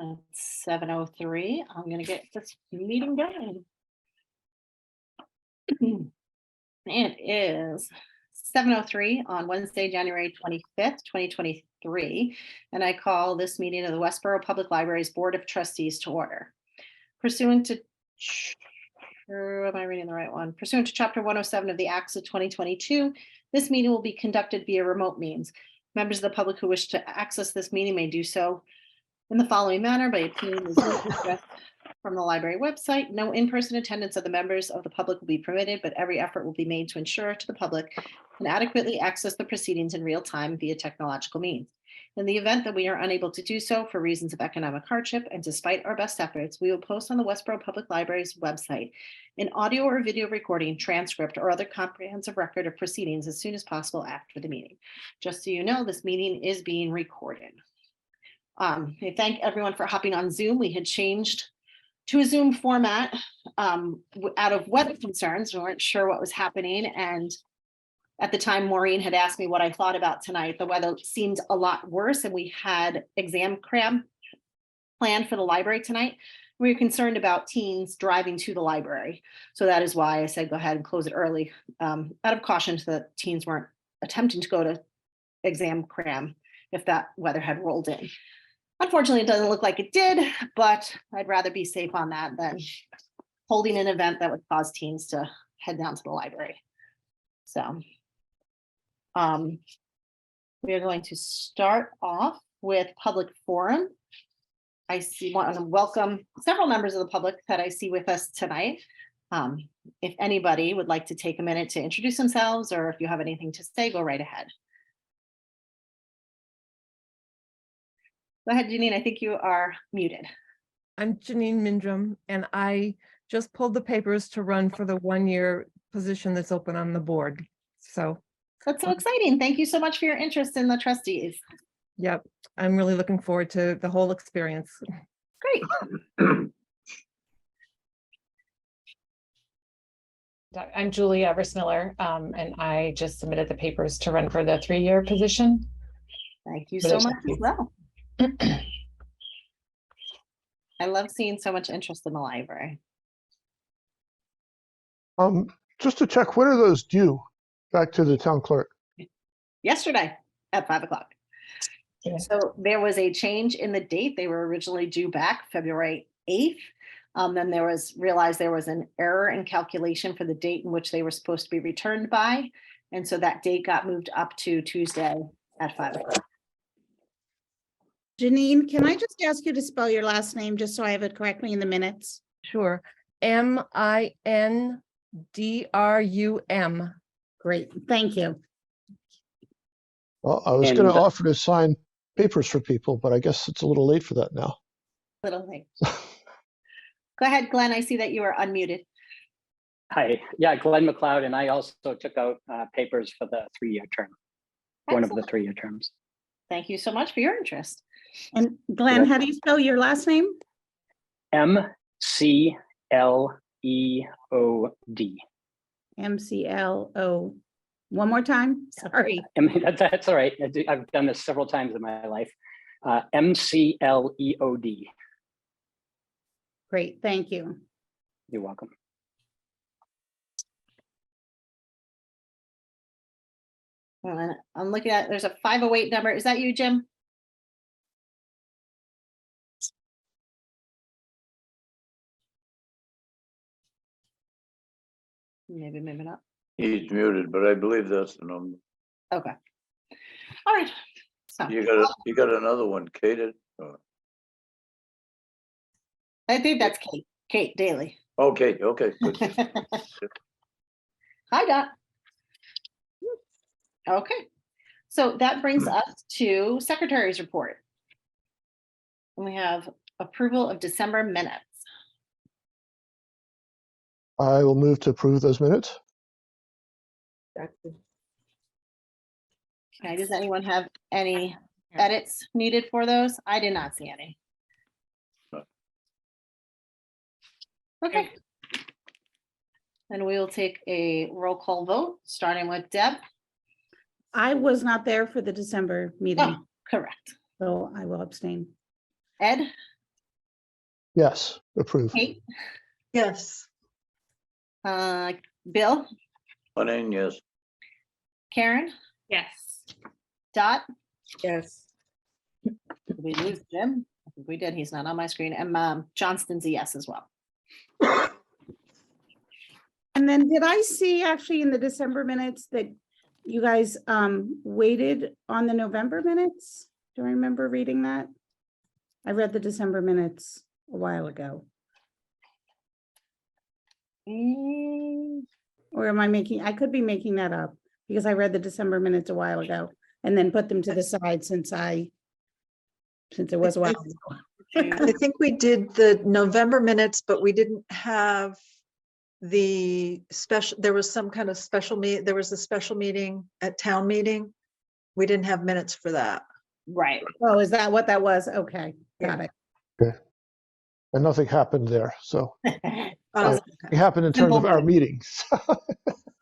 It's 7:03. I'm going to get this meeting going. It is 7:03 on Wednesday, January 25th, 2023, and I call this meeting of the Westboro Public Library's Board of Trustees to order. Pursuant to, am I reading the right one? Pursuant to Chapter 107 of the Acts of 2022, this meeting will be conducted via remote means. Members of the public who wish to access this meeting may do so in the following manner by obtaining the Zoom address from the library website. No in-person attendance of the members of the public will be permitted, but every effort will be made to ensure to the public can adequately access the proceedings in real time via technological means. In the event that we are unable to do so for reasons of economic hardship and despite our best efforts, we will post on the Westboro Public Library's website an audio or video recording, transcript, or other comprehensive record of proceedings as soon as possible after the meeting. Just so you know, this meeting is being recorded. I thank everyone for hopping on Zoom. We had changed to a Zoom format out of weather concerns. We weren't sure what was happening. And at the time, Maureen had asked me what I thought about tonight. The weather seemed a lot worse, and we had exam cram planned for the library tonight. We were concerned about teens driving to the library. So that is why I said, go ahead and close it early, out of caution so that teens weren't attempting to go to exam cram if that weather had rolled in. Unfortunately, it doesn't look like it did, but I'd rather be safe on that than holding an event that would cause teens to head down to the library. So we are going to start off with public forum. I want to welcome several members of the public that I see with us tonight. If anybody would like to take a minute to introduce themselves, or if you have anything to say, go right ahead. Go ahead, Janine. I think you are muted. I'm Janine Mindrum, and I just pulled the papers to run for the one-year position that's open on the board. So that's so exciting. Thank you so much for your interest in the trustees. Yep, I'm really looking forward to the whole experience. Great. I'm Julie Eversmiller, and I just submitted the papers to run for the 3-year position. Thank you so much as well. I love seeing so much interest in the library. Just to check, when are those due back to the town clerk? Yesterday at 5 o'clock. Yeah. So there was a change in the date. They were originally due back February 8th. Then realized there was an error in calculation for the date in which they were supposed to be returned by. And so that date got moved up to Tuesday at 5 o'clock. Janine, can I just ask you to spell your last name just so I have it correctly in the minutes? Sure. Mindrum. Great, thank you. Well, I was going to offer to sign papers for people, but I guess it's a little late for that now. Little late. Go ahead, Glenn. I see that you are unmuted. Hi, yeah, Glenn McLeod, and I also took out papers for the 3-year term, one of the 3-year terms. Thank you so much for your interest. And Glenn, how do you spell your last name? MCLEOD. MCLO. One more time. Sorry. I mean, that's all right. I've done this several times in my life. MCLEOD. Great. Thank you. You're welcome. I'm looking at, there's a 508 number. Is that you, Jim? Maybe not. He's muted, but I believe that's the number. Okay. All right. So You got another one, Kate. I think that's Kate. Kate Daly. Okay. Good. Hi, Dot. Okay. So that brings us to Secretary's report. And we have approval of December minutes. I will move to approve those minutes. Okay, does anyone have any edits needed for those? I did not see any. Okay. And we will take a roll call vote, starting with Deb. I was not there for the December meeting. Oh, correct. So I will abstain. Ed? Yes, approve. Kate, Yes. Bill, Lennon, yes. Karen, Yes. Dot, Yes. did we lose Jim? I think we did. He's not on my screen. And Johnston's a yes as well. And then did I see actually in the December minutes that you guys waited on the November minutes? Do I remember reading that? I read the December minutes a while ago. Or am I could be making that up because I read the December minutes a while ago and then put them to the side since it was a while ago. I think we did the November minutes, but we didn't have the special, there was some kind of special there was a special meeting at town meeting. We didn't have minutes for that. Right. Oh, is that what that was? Okay, got it. And nothing happened there. So Oh, it happened in terms of our meetings.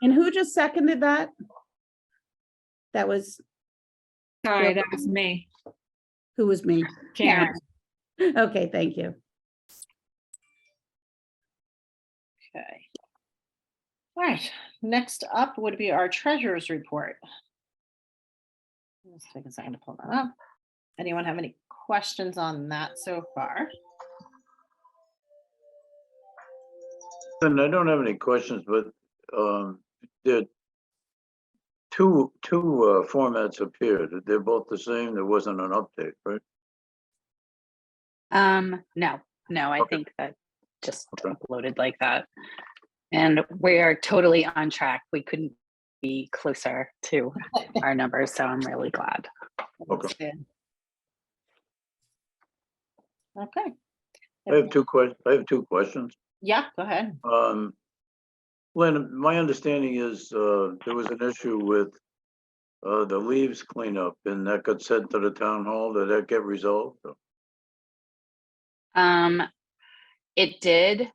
And who just seconded that? That was, Sorry, that was me, who was me? Karen. Okay, thank you. Okay. All right, next up would be our treasurer's report. Let's take a second to pull that up. Anyone have any questions on that so far? And I don't have any questions, but there two formats appeared. They're both the same. There wasn't an update, right? No, I Okay. think that just Okay. uploaded like that. And we are totally on track. We couldn't be closer to our numbers, so I'm really glad. Okay. That's good. Okay. I have two questions. Yeah, go ahead. Lynn, my understanding is there was an issue with the leaves cleanup and that got sent to the town hall. Did that get resolved? It did.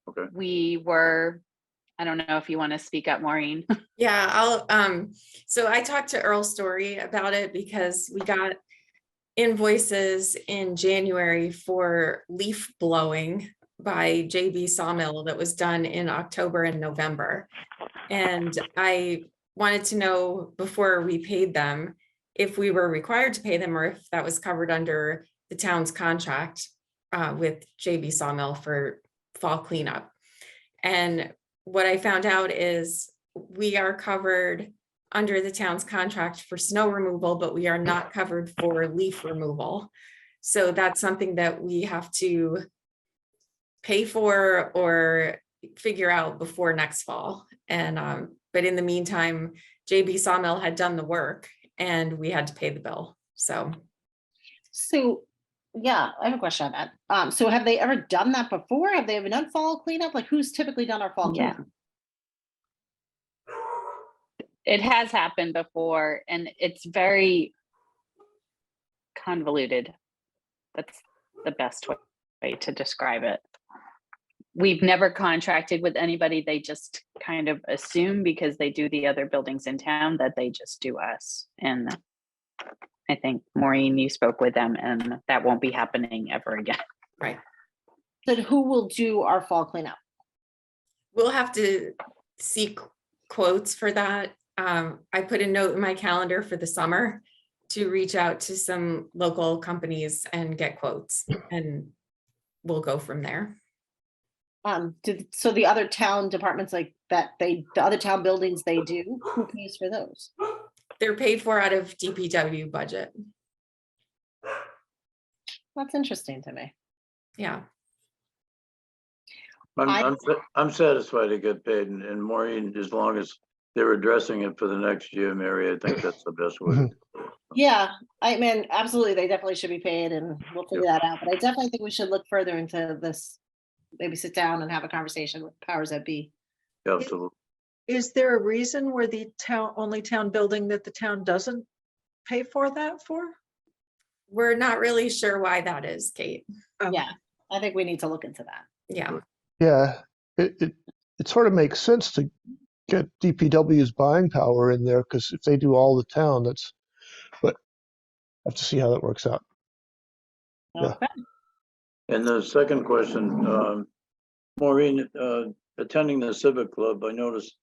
Okay. I don't know if you want to speak up, Maureen. Yeah, so I talked to Earl Story about it because we got invoices in January for leaf blowing by JB Sawmill that was done in October and November. And I wanted to know before we paid them, if we were required to pay them or if that was covered under the town's contract with JB Sawmill for fall cleanup. And what I found out is we are covered under the town's contract for snow removal, but we are not covered for leaf removal. So that's something that we have to pay for or figure out before next fall. And but in the meantime, JB Sawmill had done the work and we had to pay the bill. So Yeah, I have a question on that. So have they ever done that before? Have they ever done fall cleanup? Like who's typically done our fall Yeah. cleanup? It has happened before, and it's very convoluted. That's the best way to describe it. We've never contracted with anybody. They just kind of assume because they do the other buildings in town that they just do us. And I think, Maureen, you spoke with them, and that won't be happening ever again. right, So who will do our fall cleanup? we'll have to seek quotes for that. I put a note in my calendar for the summer to reach out to some local companies and get quotes, and we'll go from there. So the other town departments like that, the other town buildings they do, who pays for those? They're paid for out of DPW budget. That's interesting to me. Yeah. I'm satisfied to get paid, and Maureen, as long as they're addressing it for the next year, Mary, I think that's the best way. to do it. Yeah, I mean, absolutely, they definitely should be paid and we'll figure that out. But I definitely think we should look further into this. Maybe sit down and have a conversation with powers that be. Absolutely. is there a reason where the only town building that the town doesn't pay for that for? We're not really sure why that is, Kate. Oh, Yeah, I think we need to look into that. Yeah. Yeah, it sort of makes sense to get DPW's buying power in there because if they do all the town, but I have to see how that works out. Yeah. Okay. And the second question, Maureen, attending the Civic Club, I noticed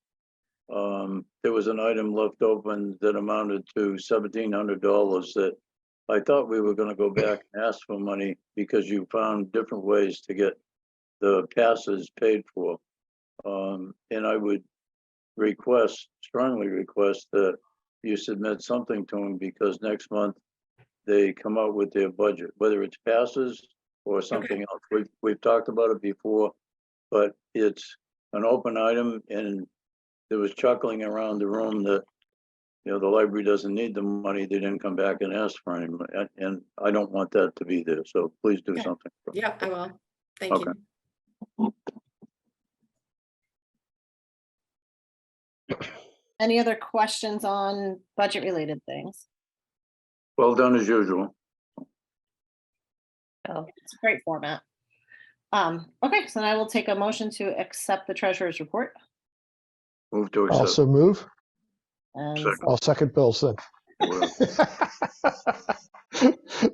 there was an item left open that amounted to $1,700 that I thought we were gonna go back and ask for money because you found different ways to get the passes paid for. And I would strongly request that you submit something to them because next month they come out with their budget, whether it's passes or something else. We've talked about it before, but it's an open item and there was chuckling around the room that, you know, the library doesn't need the money. They didn't come back and ask for any money. And I don't want that to be there. So please do Okay. something. Yep, I will. Thank Okay. you. Any other questions on budget related things? Well done as usual. Oh, it's a great format. Okay, so then I will take a motion to accept the treasurer's report. Move to accept. Also move. And Second. I'll second Bill's then. Well,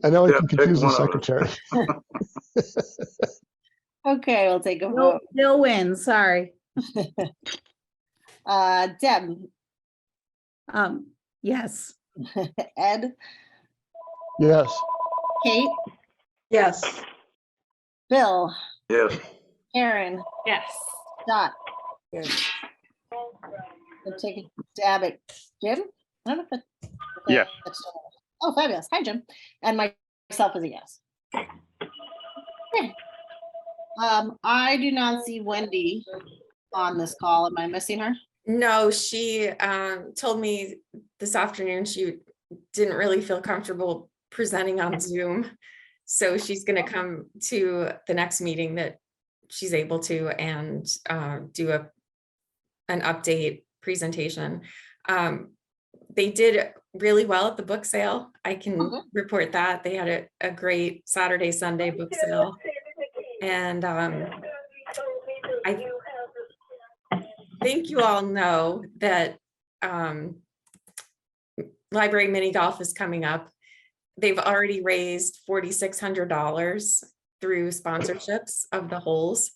I know I Yeah, can pick confuse the one of us. secretary. okay, we'll take a No, vote. Bill wins, sorry. Deb, Yes. Ed, Yes. Kate, Yes. Bill, yes. Karen, Yes. Dot. I'm taking a stab at Jim. I don't know if it, Yes. Oh, fabulous. Hi, Jim. And myself is a yes. Okay. I do not see Wendy on this call. Am I missing her? No, she told me this afternoon she didn't really feel comfortable presenting on Zoom. So she's going to come to the next meeting that she's able to and do an update presentation. They did really well at the book sale. I can report that. They had a great Saturday, Sunday book sale. And I think you all know that library mini golf is coming up. They've already raised $4,600 through sponsorships of the holes,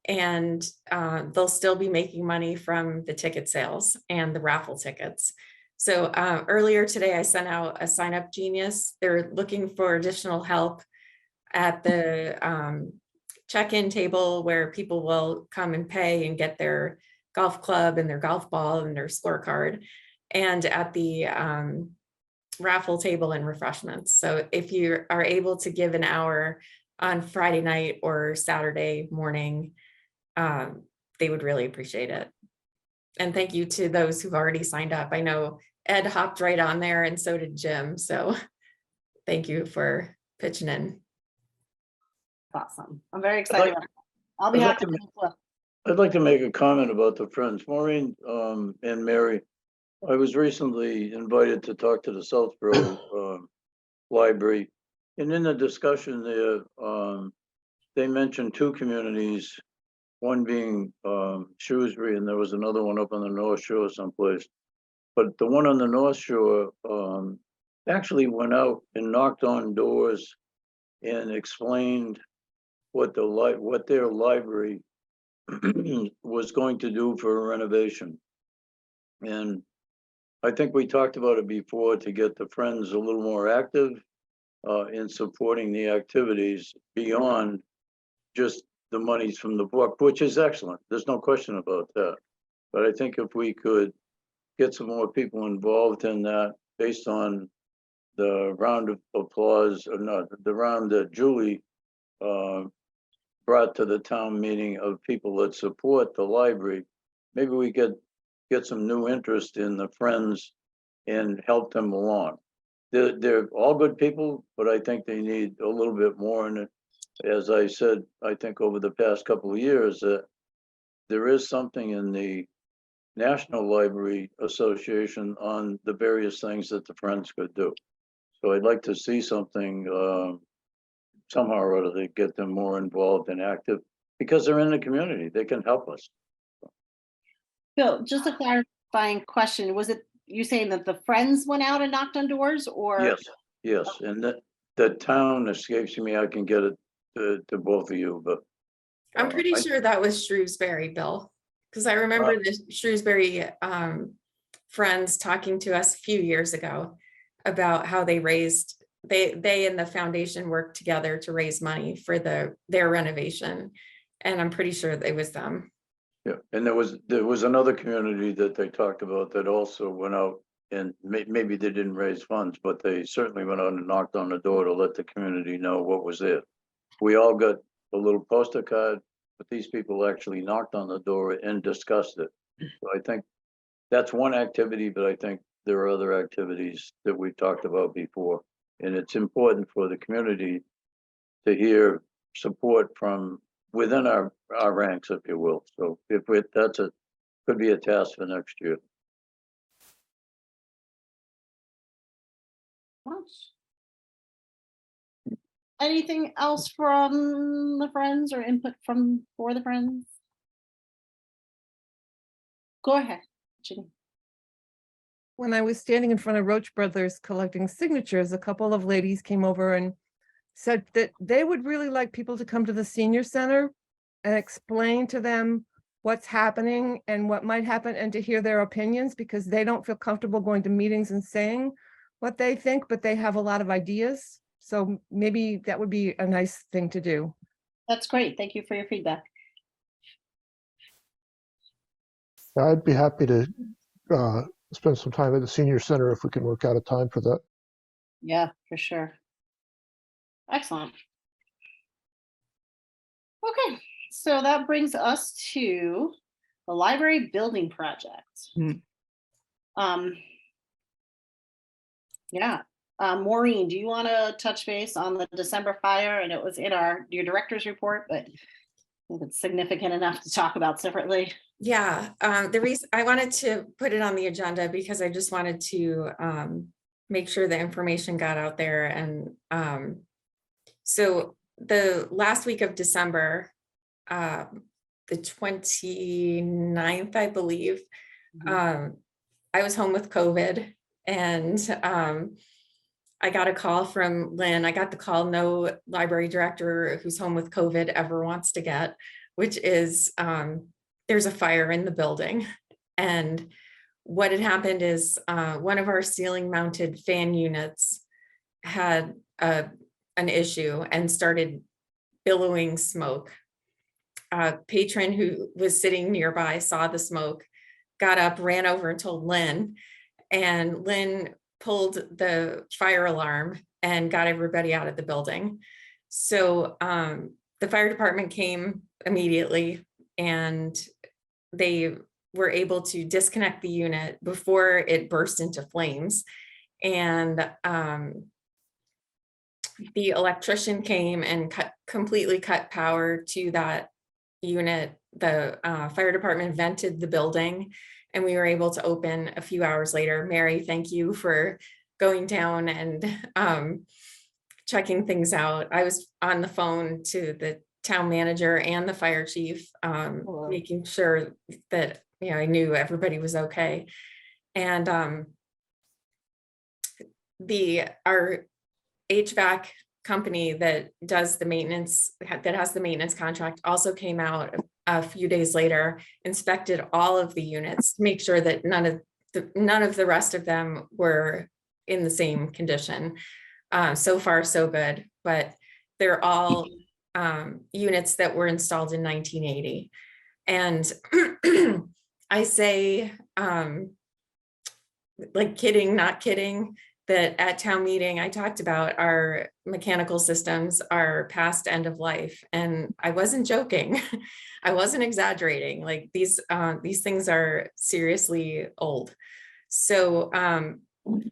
and they'll still be making money from the ticket sales and the raffle tickets. So earlier today, I sent out a sign up genius. They're looking for additional help at the check-in table where people will come and pay and get their golf club and their golf ball and their scorecard, and at the raffle table and refreshments. So if you are able to give an hour on Friday night or Saturday morning, they would really appreciate it. And thank you to those who've already signed up. I know Ed hopped right on there and so did Jim. So thank you for pitching in. Awesome. I'm very excited. I'll be I'd like happy. I'd like to make a comment about the Friends. Maureen and Mary, I was recently invited to talk to the Southborough Library. And in the discussion there, they mentioned two communities, one being Shrewsbury, and there was another one up on the North Shore someplace. But the one on the North Shore actually went out and knocked on doors and explained what their library was going to do for a renovation. And I think we talked about it before to get the Friends a little more active in supporting the activities beyond just the monies from the book, which is excellent. There's no question about that. But I think if we could get some more people involved in that based on the round of applause, or not, the round that Julie brought to the town meeting of people that support the library, maybe we could get some new interest in the Friends and help them along. They're all good people, but I think they need a little bit more. And as I said, I think over the past couple of years, there is something in the National Library Association on the various things that the Friends could do. So I'd like to see something somehow or other to get them more involved and active because they're in the community. They can help us. Bill, just a clarifying question. Was it you saying that the Friends went out and knocked on doors, or? Yes, and the town escapes me. I can get it to both of you, but. I'm pretty I- sure that was Shrewsbury, Bill, because I remember the Shrewsbury friends talking to us a few years ago about how they raised, they and the foundation worked together to raise money for their renovation. And I'm pretty sure it was them. Yeah, and there was another community that they talked about that also went out and maybe they didn't raise funds, but they certainly went out and knocked on the door to let the community know what was there. We all got a little poster card, but these people actually knocked on the door and discussed it. So I think that's one activity, but I think there are other activities that we've talked about before. And it's important for the community to hear support from within our ranks, if you will. So could be a task for next year. Anything else from the friends or input for the friends? Go ahead, Ginny. When I was standing in front of Roach Brothers collecting signatures, a couple of ladies came over and said that they would really like people to come to the senior center and explain to them what's happening and what might happen and to hear their opinions, because they don't feel comfortable going to meetings and saying what they think, but they have a lot of ideas. So maybe that would be a nice thing to do. That's great. Thank you for your feedback. I'd be happy to spend some time at the senior center if we can work out a time for that. Yeah, for sure. Excellent. Okay, so that brings us to the library building project. Yeah, Maureen, do you want to touch base on the December fire? And it was in your director's report, but I think it's significant enough to talk about separately. Yeah, the reason I wanted to put it on the agenda because I just wanted to make sure the information got out there. And so the last week of December, the 29th, I believe, I was home with COVID, and I got a call from Lynn. I got the call no library director who's home with COVID ever wants to get, which is there's a fire in the building. And what had happened is one of our ceiling mounted fan units had an issue and started billowing smoke. A patron who was sitting nearby saw the smoke, got up, ran over and told Lynn, and Lynn pulled the fire alarm and got everybody out of the building. So the fire department came immediately and they were able to disconnect the unit before it burst into flames. And the electrician came and completely cut power to that unit. The fire department vented the building and we were able to open a few hours later. Mary, thank you for going down and checking things out. I was on the phone to the town manager and the fire chief, making sure that I knew everybody was okay. And our HVAC company that does the maintenance, that has the maintenance contract, also came out a few days later, inspected all of the units to make sure that none of the rest of them were in the same condition. So far, so good, but they're all units that were installed in 1980. And I say, like kidding, not kidding, that at town meeting, I talked about our mechanical systems are past end of life. And I wasn't joking. I wasn't exaggerating. Like these things are seriously old. So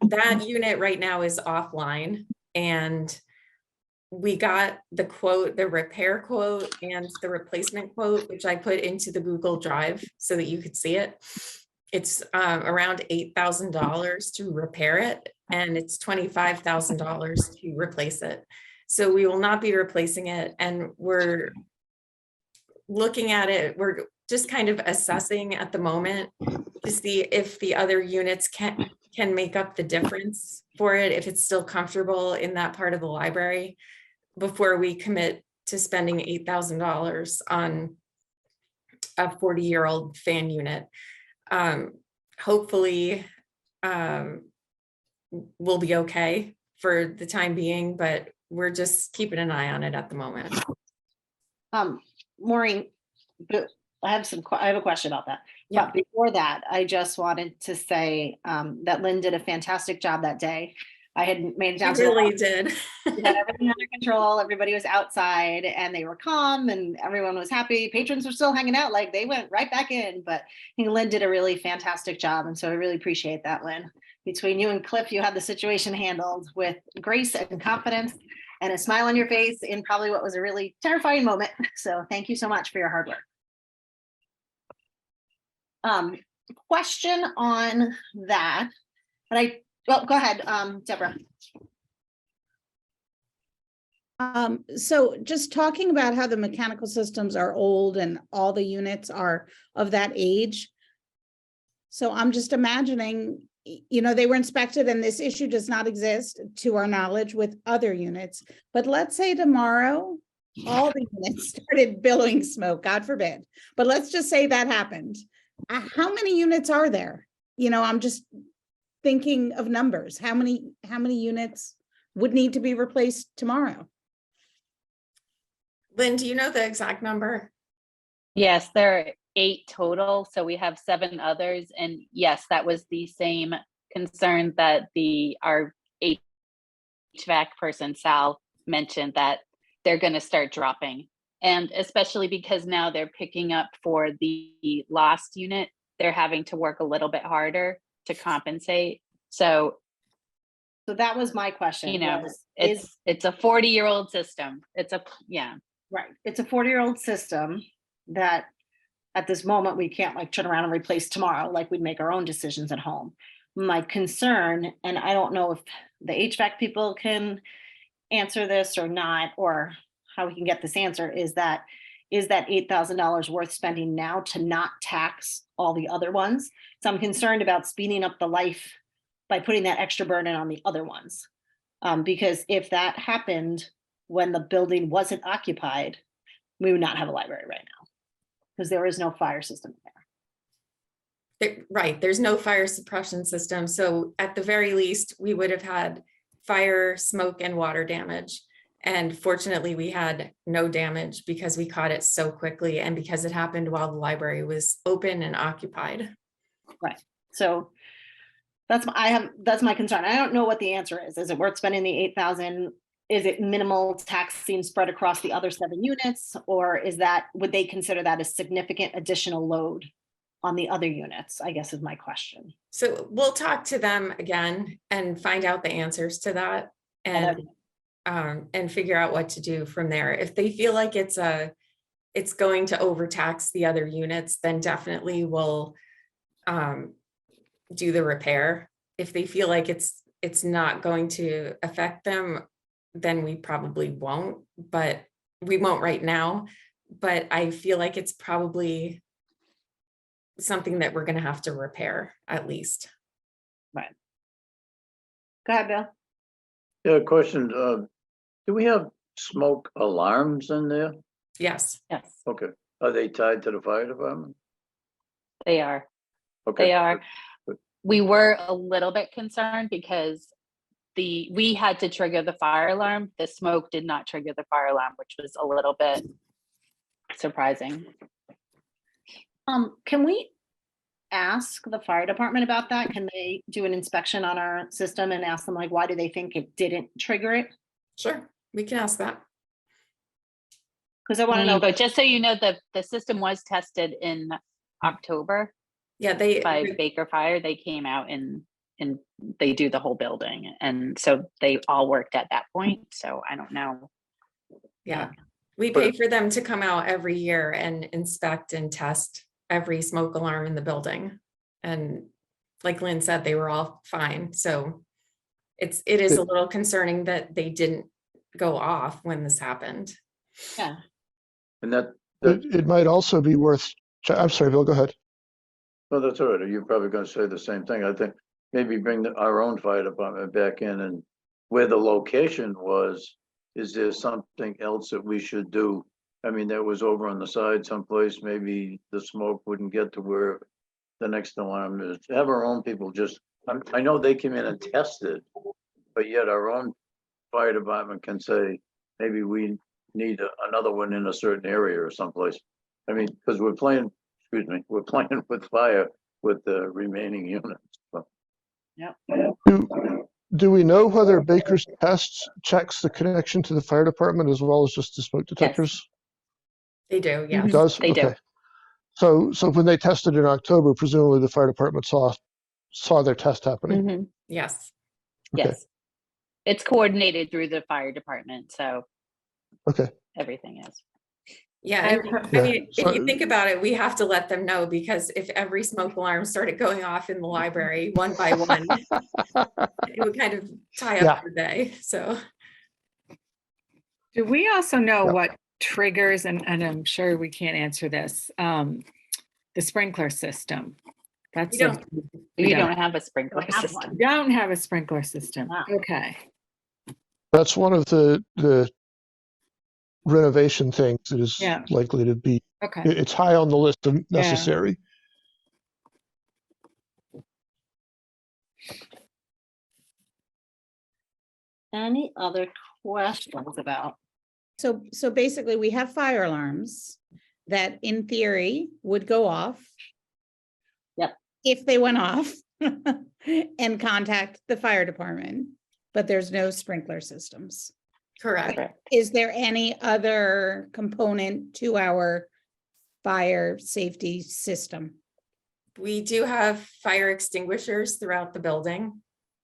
that unit right now is offline, and we got the quote, the repair quote and the replacement quote, which I put into the Google Drive so that you could see it. It's around $8,000 to repair it, and it's $25,000 to replace it. So we will not be replacing it, and we're looking at it. We're just kind of assessing at the moment to see if the other units can make up the difference for it, if it's still comfortable in that part of the library, before we commit to spending $8,000 on a 40-year-old fan unit. Hopefully, we'll be okay for the time being, but we're just keeping an eye on it at the moment. Maureen, but I have a question about that. Yeah. But before that, I just wanted to say that Lynn did a fantastic job that day. I had made it We down to the really did. we had everything under control. Everybody was outside and they were calm and everyone was happy. Patrons were still hanging out, like they went right back in. But I think Lynn did a really fantastic job. And so I really appreciate that, Lynn. Between you and Cliff, you had the situation handled with grace and confidence and a smile on your face in probably what was a really terrifying moment. So thank you so much for your hard work. Question on that. Well, go ahead, Deborah. So just talking about how the mechanical systems are old and all the units are of that age. So I'm just imagining, you know, they were inspected and this issue does not exist to our knowledge with other units. But let's say tomorrow, all the units started billowing smoke, God forbid. But let's just say that happened. How many units are there? You know, I'm just thinking of numbers. How many units would need to be replaced tomorrow? Lynn, do you know the exact number? Yes, there are 8 total, so we have 7 others, and yes, that was the same concern that our HVAC person, Sal, mentioned, that they're gonna start dropping. And especially because now they're picking up for the lost unit, they're having to work a little bit harder to compensate. So, that was my question. you know, was, it's a 40-year-old system. right. It's a 40-year-old system that at this moment we can't like turn around and replace tomorrow, like we'd make our own decisions at home. My concern, and I don't know if the HVAC people can answer this or not, or how we can get this answer, is that $8,000 worth spending now to not tax all the other ones? So I'm concerned about speeding up the life by putting that extra burden on the other ones. Because if that happened when the building wasn't occupied, we would not have a library right now because there is no fire system there. Right, there's no fire suppression system. So at the very least, we would have had fire, smoke, and water damage. And fortunately, we had no damage because we caught it so quickly and because it happened while the library was open and occupied. Right. So that's my concern. I don't know what the answer is. Is it worth spending the 8,000? Is it minimal taxing spread across the other 7 units? Or would they consider that a significant additional load on the other units, I guess is my question. So we'll talk to them again and find out the answers to that and figure out what to do from there. If they feel like it's going to overtax the other units, then definitely we'll do the repair. If they feel like it's not going to affect them, then we probably won't, but we won't right now. But I feel like it's probably something that we're going to have to repair at least. Right. Go ahead, Bill. Yeah, question. Do we have smoke alarms in there? Yes. Yes, Okay. Are they tied to the fire department? they are. Okay. They are. Good. We were a little bit concerned because we had to trigger the fire alarm. The smoke did not trigger the fire alarm, which was a little bit surprising. Can we ask the fire department about that? Can they do an inspection on our system and ask them like, why do they think it didn't trigger it? Sure, we can ask that. Because I want to know. But just so you know, the system was tested in October. Yeah, By Baker Fire. They came out and they do the whole building, and so they all worked at that point. So I don't know. Yeah, we pay for them to come out every year and inspect and test every smoke alarm in the building. And like Lynn said, they were all fine. So it is a little concerning that they didn't go off when this happened. Yeah. And that It might also be worth, I'm sorry, Bill, go ahead. well, that's all right. You're probably going to say the same thing. I think maybe bring our own fire department back in, and where the location was, is there something else that we should do? I mean, that was over on the side someplace, maybe the smoke wouldn't get to where the next alarm is. Have our own people just, I know they came in and tested, but yet our own fire department can say, maybe we need another one in a certain area or someplace. I mean, because we're playing with fire with the remaining units. So, Yep. Do we know whether Baker's Tests checks the connection to the fire department as well as just the smoke detectors? They do, It yes. does? They do. Okay. So when they tested in October, presumably the fire department saw their test happening. Mhm. Yes. Okay. Yes. It's coordinated through the fire department, so Okay. everything is. Yeah, And and Yeah, I mean, if so- you think about it, we have to let them know, because if every smoke alarm started going off in the library one by one, it would kind of tie Yeah. up the day, so. Do we also know Yeah. what triggers, and I'm sure we can't answer this, the sprinkler system? That's We don't. We don't. don't have a sprinkler Don't have system. one. Don't have a sprinkler system. Wow. Okay. That's one of the renovation things that is Yeah. likely to be, Okay. it's high on the list of necessary. Any other questions about? So basically, we have fire alarms that in theory would go off. Yep. If they went off and contact the fire department, but there's no sprinkler systems. Correct. Correct. Is there any other component to our fire safety system? We do have fire extinguishers throughout the building.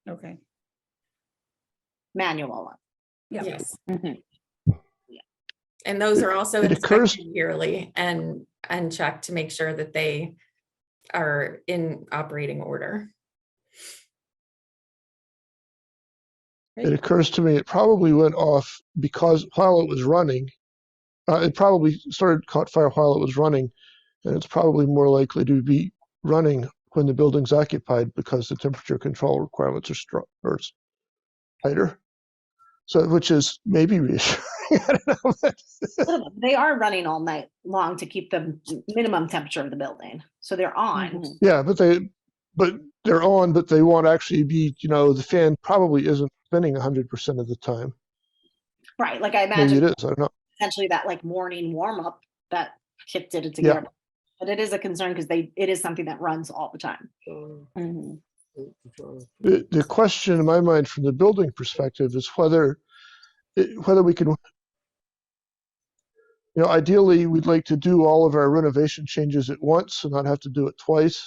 Okay. Manual one. Yeah. Yes. Mhm. And those are also It occurs- inspected yearly and checked to make sure that they are in operating order. It occurs to me it probably went off because while it was running, it probably caught fire while it was running, and it's probably more likely to be running when the building's occupied because the temperature control requirements are tighter. So, which is maybe reassuring. I don't know. They are running all night long to keep the minimum temperature of the building. So they're on. Mhm. Yeah, but they're on, but they won't actually be, the fan probably isn't spinning 100% of the time. Right. Like I Maybe imagine it is, I don't know. essentially that like morning warm up that kicked it into Yeah. gear. But it is a concern because it is something that runs all the time. Mhm. The question in my mind from the building perspective is whether we can, ideally we'd like to do all of our renovation changes at once and not have to do it twice.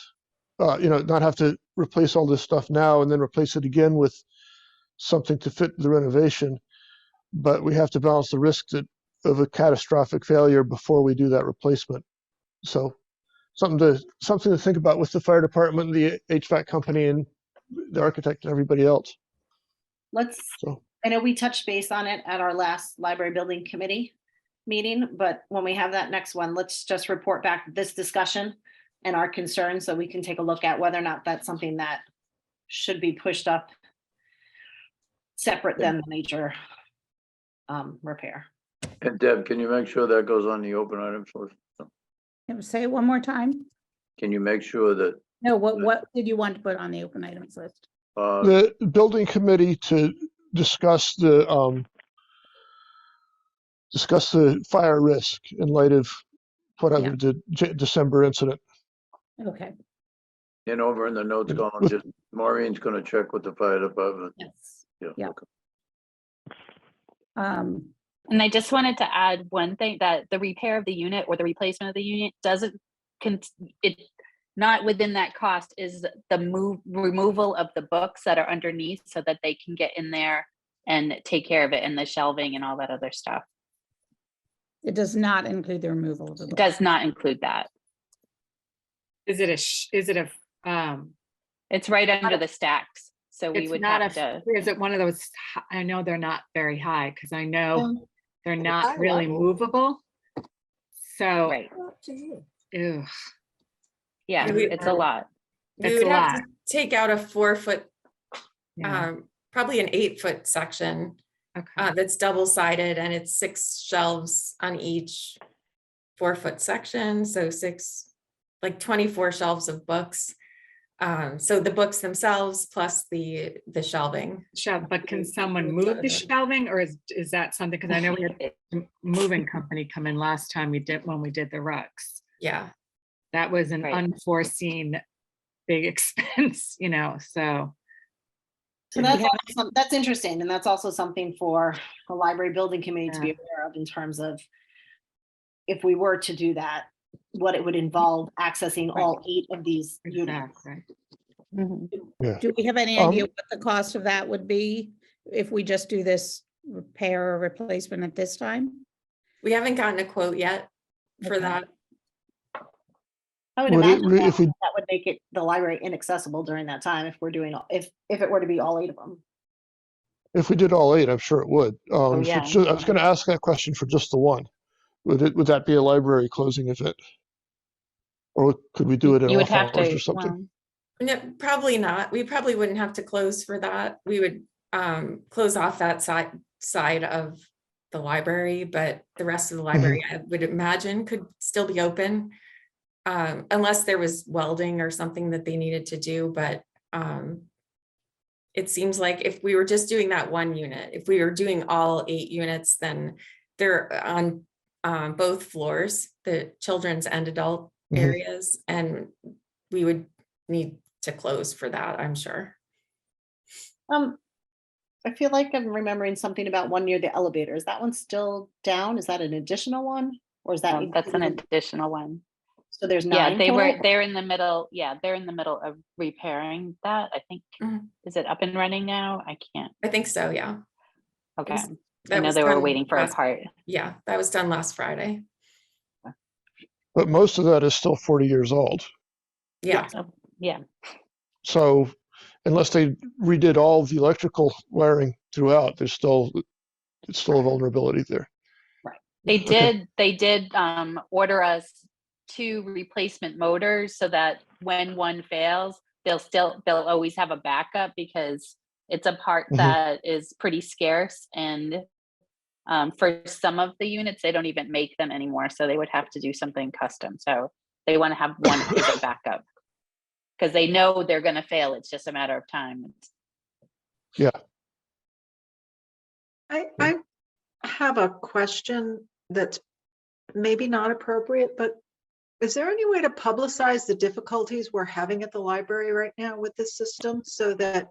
Not have to replace all this stuff now and then replace it again with something to fit the renovation. But we have to balance the risk of a catastrophic failure before we do that replacement. So something to think about with the fire department, the HVAC company, and the architect and everybody else. So I know we touched base on it at our last library building committee meeting, but when we have that next one, let's just report back this discussion and our concerns so we can take a look at whether or not that's something that should be pushed up separate than the major repair. and Deb, can you make sure that goes on the open items list? Say it one more time. Can you make sure that, No, what did you want to put on the open items list? the building committee to discuss the fire risk in light of whatever Yeah. the December incident. Okay. and over in the notes column, just Maureen's gonna check with the fire department? Yes. Yeah. Yeah. Okay. And I just wanted to add one thing, that the repair of the unit or the replacement of the unit it not within that cost is the removal of the books that are underneath so that they can get in there and take care of it, and the shelving and all that other stuff. It does not include the removal of the It book. does not include that. Is it It's right under the stacks. So we it's would not have to. is it one of those, I know they're not very high because I know they're not high really level. movable. So, Right. ew, Yeah, we- it's a lot. We It's a would have to lot. take out a 4 foot, yeah. probably an 8 foot section Okay. that's double-sided, and it's 6 shelves on each 4-foot section, so 6, like 24 shelves of books. So the books themselves plus the shelving. But can someone move the shelving, or is that something, because I know we had a moving company come in last time when we did the rucks. Yeah, That was an Right. unforeseen big expense, so. So that's interesting. And that's also something for the library building committee to be Yeah. aware of in terms of if we were to do that, what it would involve accessing all 8 of these units. Exactly. Yeah. Do we have any Um, idea what the cost of that would be if we just do this repair or replacement at this time? we haven't gotten a quote yet for Okay. that. I would Would it imagine re- if we that would make the library inaccessible during that time if we're doing, if it were to be all 8 of them. if we did all 8, I'm sure it would. If it's yeah. I was going to ask that question for just the one. Would that be a library closing event, or could we do it in You would off have hours to, or something? well, No, probably not. We probably wouldn't have to close for that. We would close off that side of the library, but the rest of the library, I would imagine, could still be open. Unless there was welding or something that they needed to do, but it seems like if we were just doing that one unit, if we were doing all 8 units, then they're on both floors, the children's and adult areas, and we would need to close for that, I'm sure. I feel like I'm remembering something about one near the elevator. Is that one still down? Is that an additional one? Or is that? no, that's an included? additional one. So there's Yeah, 9 total? they're in the middle. Yeah, they're in the middle of repairing that. I think, Mhm. is it up and running now? I can't. I think so, yeah. Okay. was- I That know was they were done waiting for a last- part. Yeah, that was done last Friday. But most of that is still 40 years old. Yeah, So, yeah. So unless they redid all the electrical wiring throughout, it's still a vulnerability there. They Okay. did order us 2 replacement motors so that when one fails, they'll always have a backup, because it's a part that is pretty scarce, and for some of the units they don't even make them anymore, so they would have to do something custom. So they want to have one as a backup because they know they're going to fail. It's just a matter of time. Yeah. I have a question that's maybe not appropriate, but is there any way to publicize the difficulties we're having at the library right now with this system so that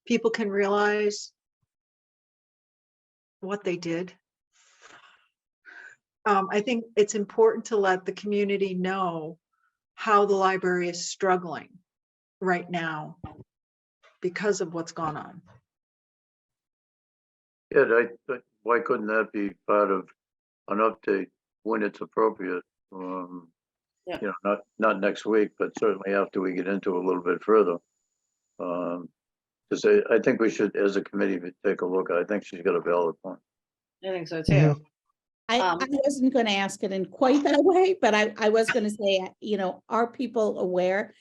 people can realize what they did? I think it's important to let the community know how the library is struggling right now because of what's gone on. Yeah, why couldn't that be part of an update when it's appropriate? Yeah. You know, not next week, but certainly after we get into it a little bit further. Because I think we should, as a committee, take a look. I think she's got a valid point. I think so too. I wasn't going to ask it in quite that way, but I was going to say, are people aware?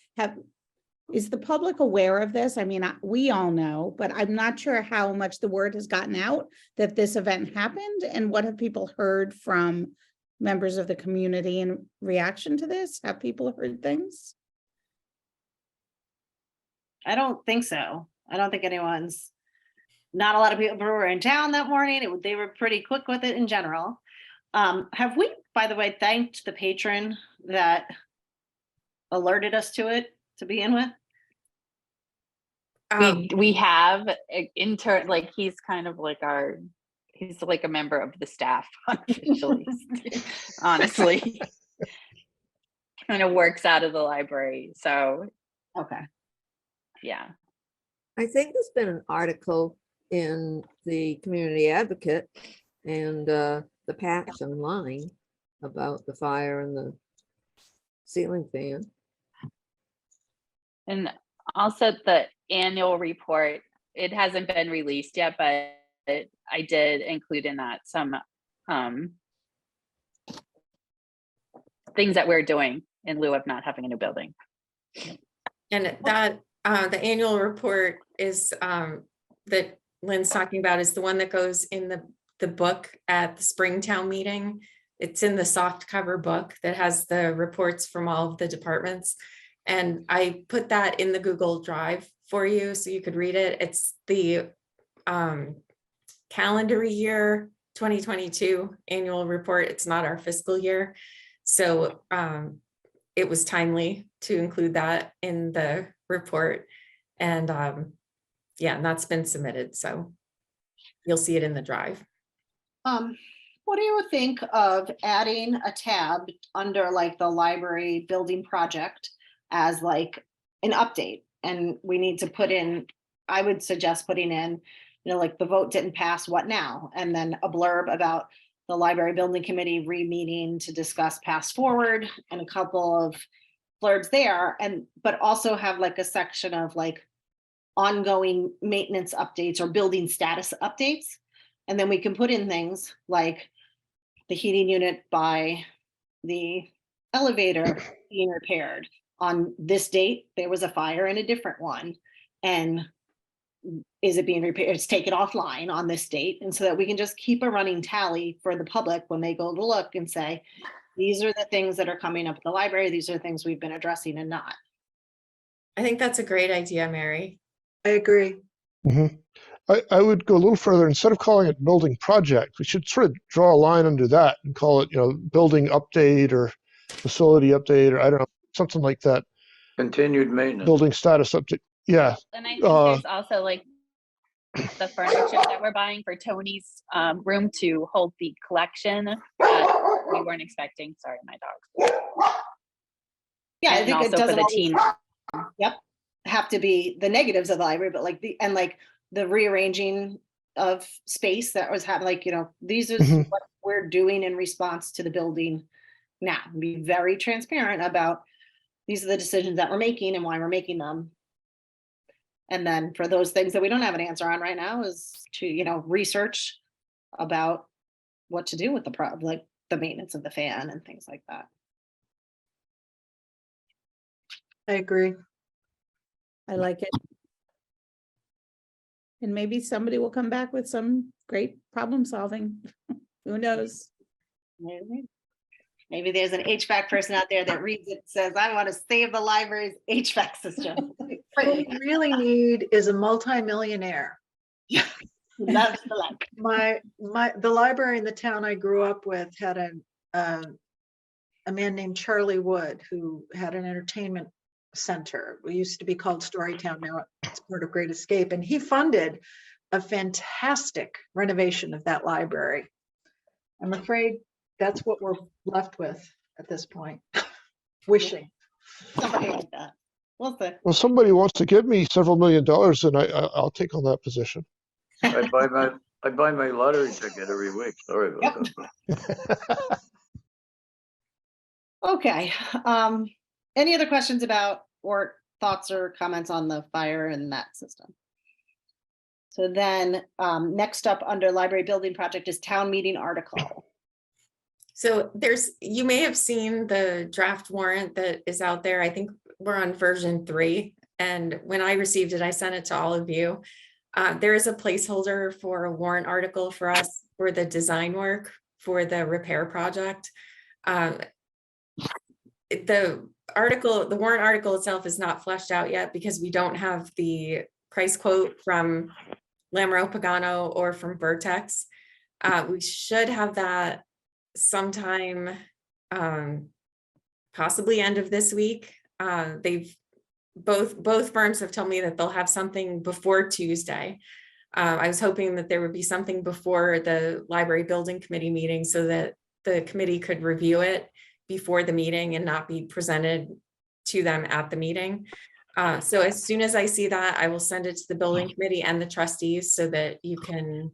Is the public aware of this? I mean, we all know, but I'm not sure how much the word has gotten out that this event happened, and what have people heard from members of the community in reaction to this? Have people heard things? I don't think so. I don't think not a lot of people were in town that morning. They were pretty quick with it in general. Have we, by the way, thanked the patron that alerted us to it to begin with? We have intern, like he's kind of like he's like a member of the staff unofficially, honestly. Kind of works out of the library. So Okay. yeah. I think there's been an article in the Community Advocate and the Patch online about the fire and the ceiling fan. And also the annual report, it hasn't been released yet, but I did include in that some things that we're doing in lieu of not having a new building. and that the annual report is that Lynn's talking about is the one that goes in the book at the Springtown meeting. It's in the soft cover book that has the reports from all of the departments. And I put that in the Google Drive for you so you could read it. It's the calendar year 2022 annual report. It's not our fiscal year. So it was timely to include that in the report. And yeah, and that's been submitted. So you'll see it in the drive. What do you think of adding a tab under like the library building project as like an update? And we need to put in, I would suggest putting in, like the vote didn't pass, what now? And then a blurb about the library building committee re-meeting to discuss pass forward and a couple of blurbs there. But also have like a section of like ongoing maintenance updates or building status updates. And then we can put in things like the heating unit by the elevator being repaired. On this date, there was a fire in a different one. And is it being repaired? It's taken offline on this date. And so that we can just keep a running tally for the public when they go to look and say, these are the things that are coming up at the library. These are things we've been addressing and not. I think that's a great idea, Mary. I agree. Mhm. I would go a little further. Instead of calling it building project, we should sort of draw a line under that and call it, building update or facility update, or I don't know, something like that. Continued maintenance. Building status update. Yeah. And I think there's also like the furniture that we're buying for Tony's room to hold the collection that we weren't expecting. Sorry, my dog. Yeah, I And think it also for doesn't the always, teen. yep, have to be the negatives of the library, but like the rearranging of space that was happening, like, these is Mhm. what we're doing in response to the building now. Be very transparent about these are the decisions that we're making and why we're making them. And then for those things that we don't have an answer on right now is to, research about what to do with like the maintenance of the fan and things like that. I agree. I like it. And maybe somebody will come back with some great problem solving. Who knows? Maybe there's an HVAC person out there that reads it and says, I want to save the library's HVAC system. What we really need is a multimillionaire. Yeah, that's the luck. The library in the town I grew up with had a man named Charlie Wood who had an entertainment center. We used to be called Storytown. Now it's part of Great Escape. And he funded a fantastic renovation of that library. I'm afraid that's what we're left with at this point. Wishing. Somebody like that. We'll see. Well, somebody wants to give me several $1 million, and I'll take on that position. I buy my lottery ticket every week. Sorry about that. Okay. Any other questions about or thoughts or comments on the fire and that system? So then next up under library building project is town meeting article. So you may have seen the draft warrant that is out there. I think we're on version 3. And when I received it, I sent it to all of you. There is a placeholder for a warrant article for us for the design work for the repair project. The warrant article itself is not fleshed out yet because we don't have the price quote from Lamro Pagano or from Vertex. We should have that sometime, possibly end of this week. Both firms have told me that they'll have something before Tuesday. I was hoping that there would be something before the library building committee meeting so that the committee could review it before the meeting and not be presented to them at the meeting. So as soon as I see that, I will send it to the building committee and the trustees so that you can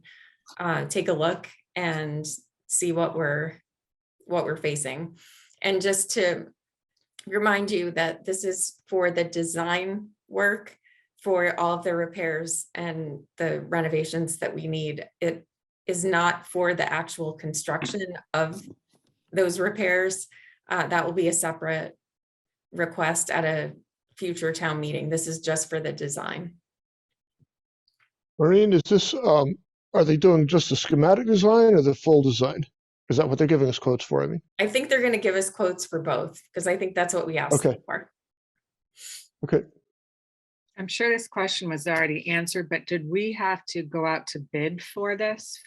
take a look and see what we're facing. And just to remind you that this is for the design work for all of the repairs and the renovations that we need. It is not for the actual construction of those repairs. That will be a separate request at a future town meeting. This is just for the design. Maureen, is this, are they doing just the schematic design or the full design? Is that what they're giving us quotes for? I mean, I think they're going to give us quotes for both because I think that's what we asked Okay. for. okay. I'm sure this question was already answered, but did we have to go out to bid for this?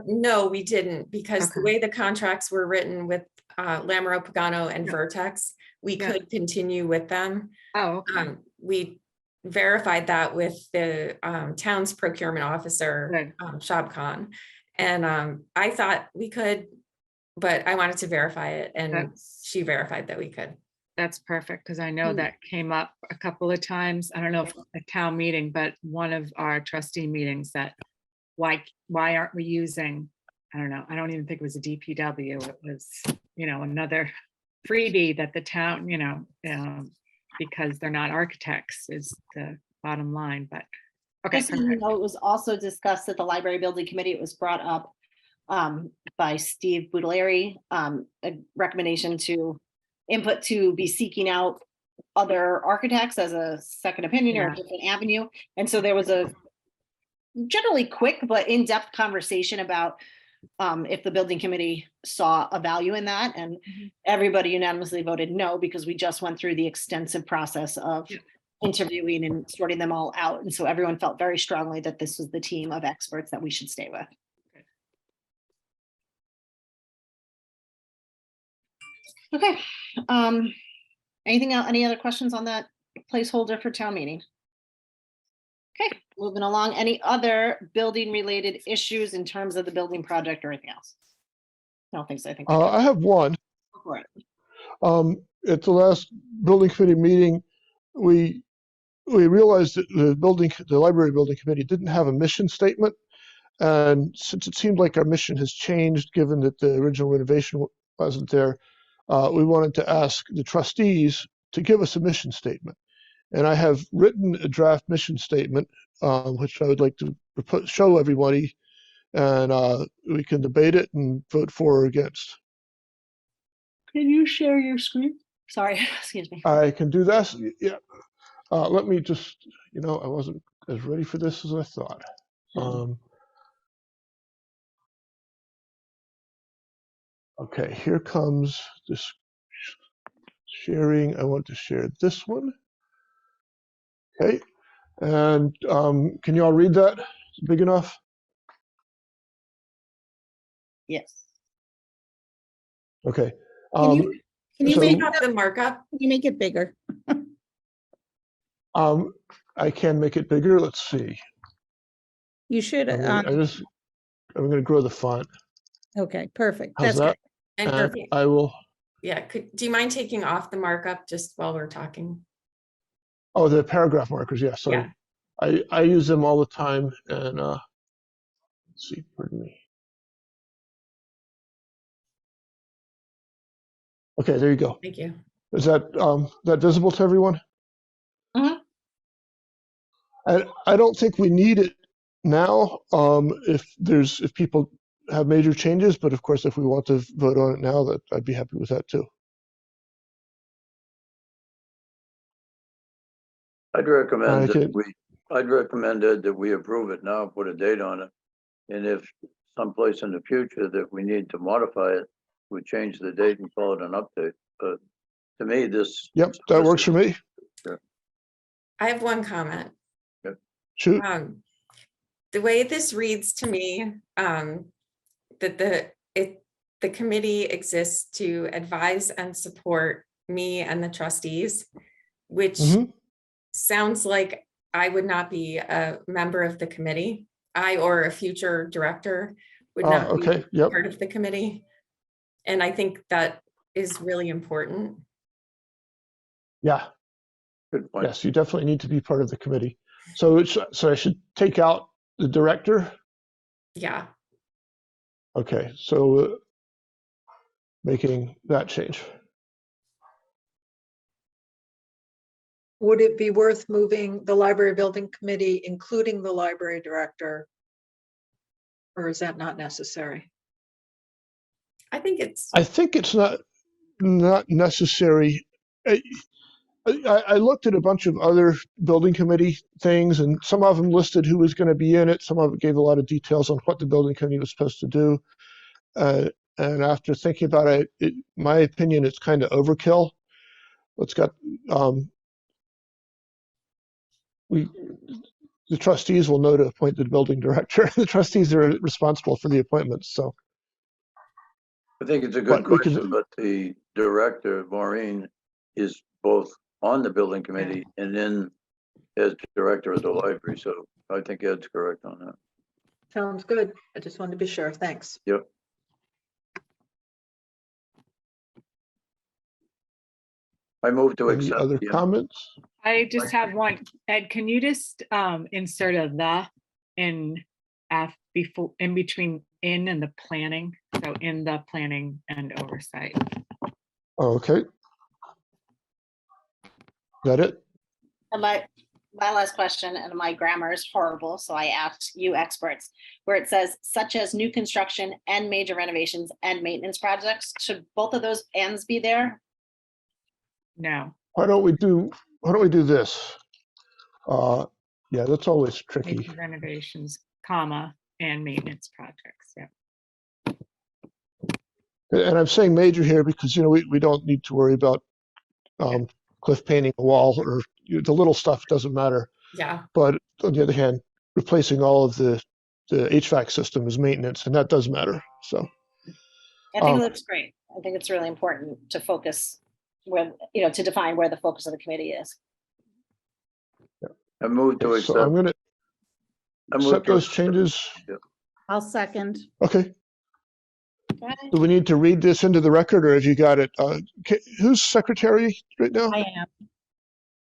No, we didn't, because the Okay. way the contracts were written with Lamero, Pagano, and Yeah. Vertex, we Yeah. could continue with them. Oh, okay. We verified that with the town's procurement officer, Good. Shabcon. And I thought we could, but I wanted to verify it, and That's- she verified that we could. That's perfect, because I know that came up a couple of times. I don't know if a town meeting, but one of our trustee meetings that why aren't we using, I don't know, I don't even think it was a DPW. It was, another freebie that the town, because they're not architects is the bottom line, but okay. Just so you know, it was also discussed at the library building committee. It was brought up by Steve Boudelaire, a recommendation to input to be seeking out other architects as a second opinion or a Yeah. different avenue. And so there was a generally quick but in-depth conversation about if the building committee saw a value in that, and everybody unanimously voted no, because we just went through the extensive process of interviewing and sorting them all out. And so everyone felt very strongly that this was the team of experts that we should stay with. Okay. Anything else? Any other questions on that placeholder for town meeting? Okay, moving along. Any other building related issues in terms of the building project or anything else? I don't think so. I think. I have one. Go for it. At the last building committee meeting, we realized that the library building committee didn't have a mission statement. And since it seemed like our mission has changed, given that the original renovation wasn't there, we wanted to ask the trustees to give us a mission statement. And I have written a draft mission statement, which I would like to show everybody, and we can debate it and vote for or against. Can you share your screen? Sorry, excuse me. I can do that. Yeah. Let me just, I wasn't as ready for this as I thought. Okay, here comes this sharing. I want to share this one. Okay, and can you all read that? Is it big enough? Yes. Okay. Can you so- make Up the markup. Can you make it bigger? I can make it bigger. Let's see. You should, I'm going to grow the font. okay, perfect. How's That's that? And And I will. yeah, do you mind taking off the markup just while we're talking? Oh, the paragraph markers. Yeah, sorry. Yeah. I use them all the time. And let's see, pardon me. Okay, there you go. Thank you. Is that visible to everyone? Mhm. I don't think we need it now. If people have major changes, but of course, if we want to vote on it now, that I'd be happy with that too. I'd recommend Okay. that we approve it now, put a date on it. And if someplace in the future that we need to modify it, we change the date and call it an update. But to me, this. Yep, that works for me. I have one comment. Shoot. The way this reads to me, that the committee exists to advise and support me and the trustees, which sounds like I would not be a member of the committee. I or a future director would not be Yep. part of the committee. And I think that is really important. Yeah. Good point. Yes, you definitely need to be part of the committee. So I should take out the director. Yeah. Okay, so making that change. Would it be worth moving the library building committee, including the library director? Or is that not necessary? I think it's. I think it's not necessary. I looked at a bunch of other building committee things, and some of them listed who was going to be in it. Some of it gave a lot of details on what the building committee was supposed to do. And after thinking about it, my opinion, it's kind of overkill. It's got the trustees will know to appoint the building director. The trustees are responsible for the appointments. So I think it's a good But we question, can- but the director, Maureen, is both on the building committee and then as director of the library. So I think Ed's correct on that. Sounds good. I just wanted to be sure. Thanks. Yep. I move to any accept. other the- comments? I just have one. Ed, can you just insert a the in before, in between in and the planning? So in the planning and oversight. Okay. Is that it? And my last question, and my grammar is horrible, so I asked you experts, where it says such as new construction and major renovations and maintenance projects, should both of those ends be there? No, Why don't we do this? Yeah, that's always tricky. major renovations, comma, and maintenance projects. Yeah. And I'm saying major here because, we don't need to worry about cliff painting a wall or the little stuff doesn't matter. Yeah. But on the other hand, replacing all of the HVAC system is maintenance, and that does matter. So I think it looks great. I think it's really important to focus where, to define where the focus of the committee is. I move to accept. so I'm going to I move accept to those accept. changes. I'll second. Okay. Okay. Do we need to read this into the record, or have you got it? Who's secretary right now? I am.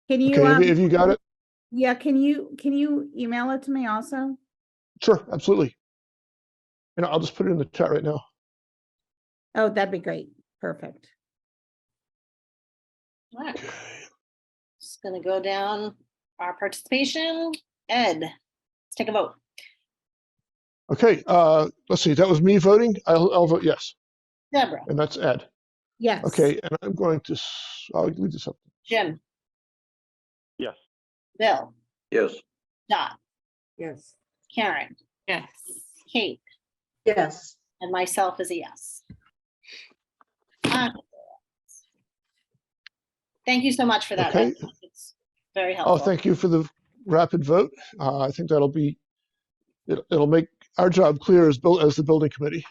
Can you, Okay, have you got it? yeah, can you email it to me also? Sure, absolutely. And I'll just put it in the chat right now. Oh, that'd be great. Perfect. All right. Just gonna go down our participation. Ed, let's take a vote. Okay, let's see. That was me voting. I'll vote yes, Deborah, and that's Ed. Yes. Okay, and I'm going to. I'll leave this up. Jim, Yes. Bill, Yes. Dot, Yes. Karen, Yes. Kate, Yes. and myself is a yes. Thank you so much for that. Okay. Ed. It's very Oh, helpful. thank you for the rapid vote. I think that'll be. It'll make our job clear as the building committee.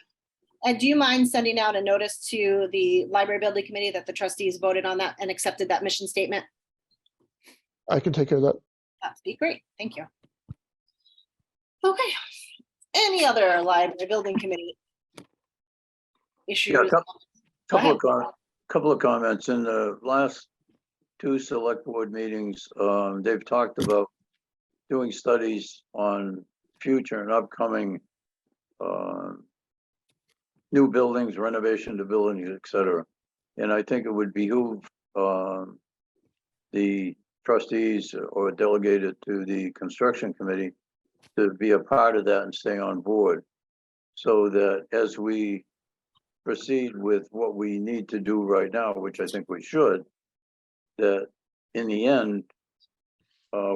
And do you mind sending out a notice to the library building committee that the trustees voted on that and accepted that mission statement? I can take care of that. That'd be great. Thank you. Okay. Any other library building committee issues? Yeah, Go ahead. couple of comments. In the last two select board meetings, they've talked about doing studies on future and upcoming new buildings, renovation to buildings, et cetera. And I think it would behoove the trustees or delegate it to the construction committee to be a part of that and stay on board. So that as we proceed with what we need to do right now, which I think we should, that in the end,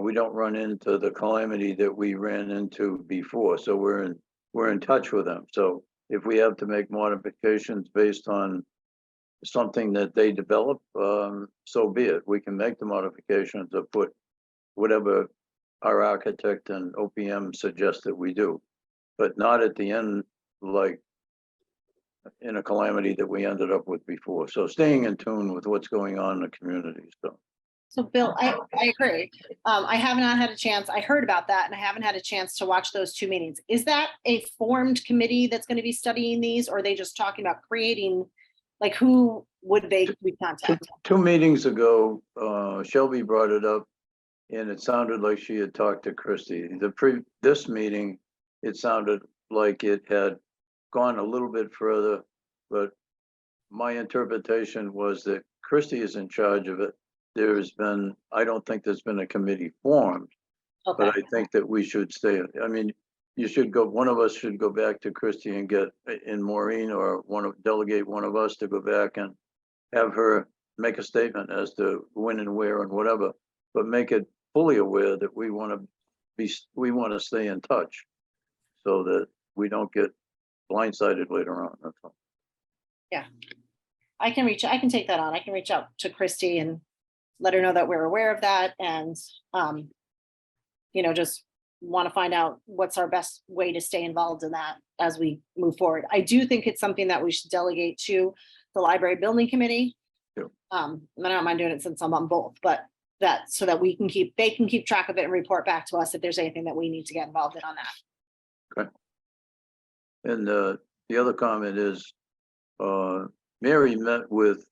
we don't run into the calamity that we ran into before. So we're in touch with them. So if we have to make modifications based on something that they develop, so be it. We can make the modifications or put whatever our architect and OPM suggest that we do, but not at the end, like in a calamity that we ended up with before. So staying in tune with what's going on in the community. So Bill, I agree. I have not had a chance. I heard about that and I haven't had a chance to watch those two meetings. Is that a formed committee that's going to be studying these, or are they just talking about creating, like who would they contact? Two meetings ago, Shelby brought it up and it sounded like she had talked to Christie. This meeting, it sounded like it had gone a little bit further, but my interpretation was that Christie is in charge of it. I don't think there's been a committee formed, Okay. but I think that we should stay. I mean, one of us should go back to Christie and get in Maureen, or delegate one of us to go back and have her make a statement as to when and where and whatever, but make it fully aware that we want to stay in touch so that we don't get blindsided later on. That's all. I can take that on. I can reach out to Christy and let her know that we're aware of that and, just want to find out what's our best way to stay involved in that as we move forward. I do think it's something that we should delegate to the library building committee. Sure. I don't mind doing it since I'm on both, but so that they can keep track of it and report back to us if there's anything that we need to get involved in on that. Okay. And the other comment is, Mary met with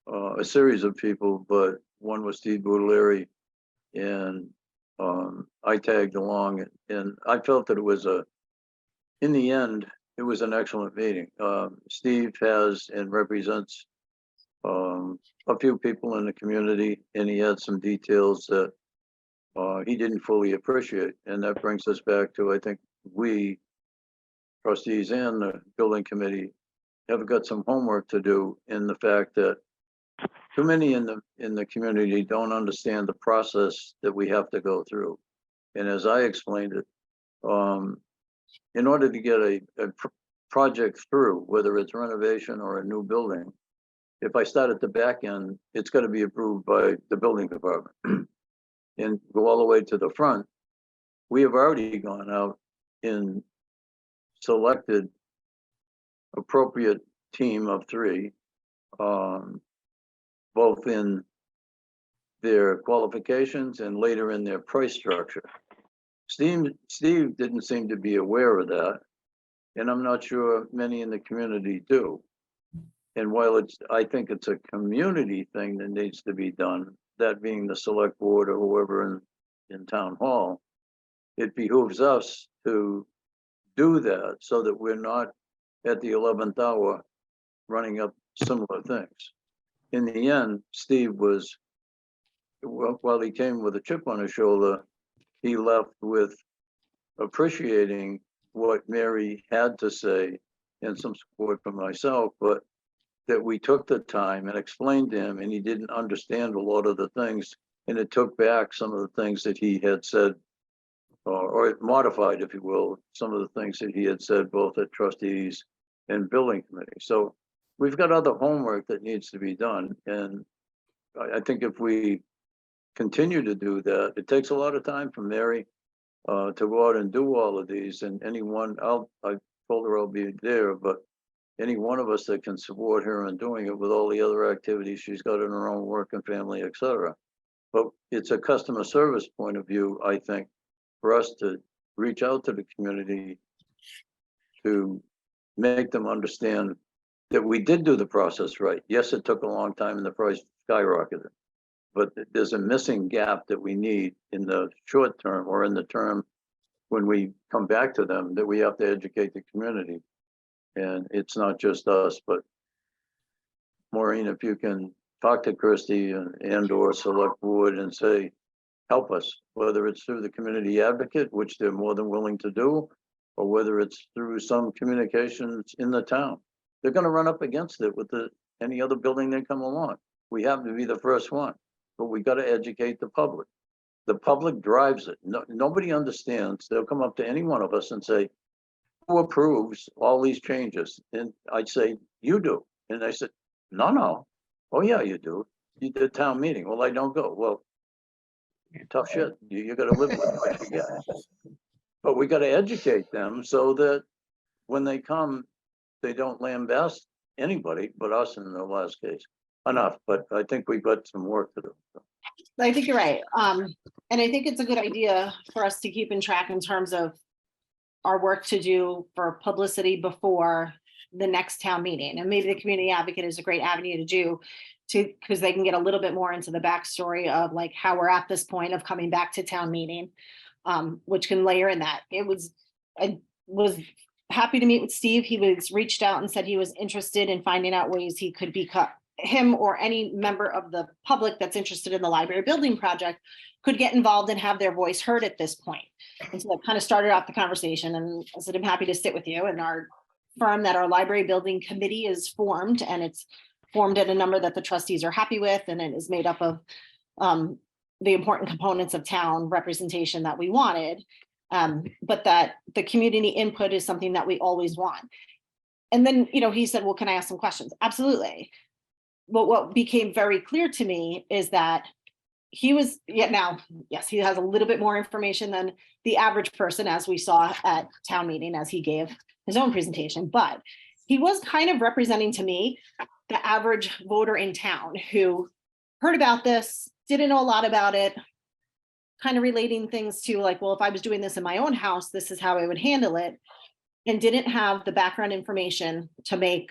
a series of people, but one was Steve Boutillieri, and I tagged along, and I felt that in the end, it was an excellent meeting. Steve has and represents a few people in the community, and he had some details that he didn't fully appreciate. And that brings us back to, I think we, trustees and the building committee, have got some homework to do in the fact that too many in the community don't understand the process that we have to go through. And as I explained it, in order to get a project through, whether it's renovation or a new building, if I start at the back end, it's got to be approved by the building department and go all the way to the front. We have already gone out and selected appropriate team of 3, both in their qualifications and later in their price structure. Steve didn't seem to be aware of that, and I'm not sure many in the community do. And while I think it's a community thing that needs to be done, that being the select board or whoever in town hall, it behooves us to do that so that we're not at the 11th hour running up similar things. In the end, Steve was, while he came with a chip on his shoulder, he left with appreciating what Mary had to say and some support from myself, but that we took the time and explained to him, and he didn't understand a lot of the things, and it took back some of the things that he had said, or it modified, if you will, some of the things that he had said both at trustees and building committee. So we've got other homework that needs to be done, and I think if we continue to do that, it takes a lot of time for Mary to go out and do all of these, and I told her I'll be there, but any one of us that can support her in doing it with all the other activities she's got in her own work and family, etc. But it's a customer service point of view, I think, for us to reach out to the community to make them understand that we did do the process right. Yes, it took a long time and the price skyrocketed, but there's a missing gap that we need in the short term or in the term when we come back to them, that we have to educate the community. And it's not just us, but Maureen, if you can talk to Christy and or select board and say, help us, whether it's through the community advocate, which they're more than willing to do, or whether it's through some communications in the town. They're going to run up against it with any other building that come along. We have to be the first one, but we got to educate the public. The public drives it. Nobody understands. They'll come up to any one of us and say, who approves all these changes? And I'd say, you do. And they said, no. Oh yeah, you do. You did town meeting. Well, I don't go. Well, tough shit. You got to live with what you get. But we got to educate them so that when they come, they don't lambast anybody but us in the last case. Enough, but I think we've got some work to do. I think you're right. And I think it's a good idea for us to keep in track in terms of our work to do for publicity before the next town meeting. And maybe the community advocate is a great avenue to do because they can get a little bit more into the backstory of like how we're at this point of coming back to town meeting, which can layer in that. I was happy to meet with Steve. He was reached out and said he was interested in finding out ways he could him or any member of the public that's interested in the library building project could get involved and have their voice heard at this point. And so that kind of started off the conversation, and I said, I'm happy to sit with you. And our library building committee is formed, and it's formed at a number that the trustees are happy with, and it is made up of the important components of town representation that we wanted. But that the community input is something that we always want. And then, he said, well, can I ask some questions? Absolutely. But what became very clear to me is that he was, yes, he has a little bit more information than the average person, as we saw at town meeting, as he gave his own presentation, but he was kind of representing to me the average voter in town who heard about this, didn't know a lot about it, kind of relating things to like, well, if I was doing this in my own house, this is how I would handle it, and didn't have the background information to make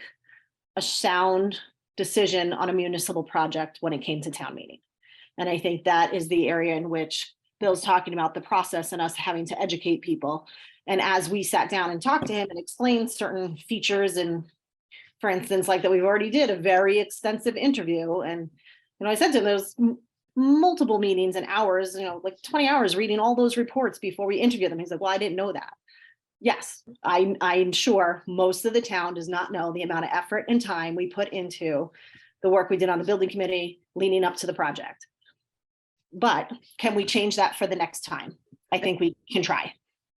a sound decision on a municipal project when it came to town meeting. And I think that is the area in which Bill's talking about the process and us having to educate people. And as we sat down and talked to him and explained certain features, and for instance, like that we've already did a very extensive interview, and I said to him, there's multiple meetings and hours, like 20 hours reading all those reports before we interview them. He's like, well, I didn't know that. Yes, I'm sure most of the town does not know the amount of effort and time we put into the work we did on the building committee leading up to the project. But can we change that for the next time? I think we can try.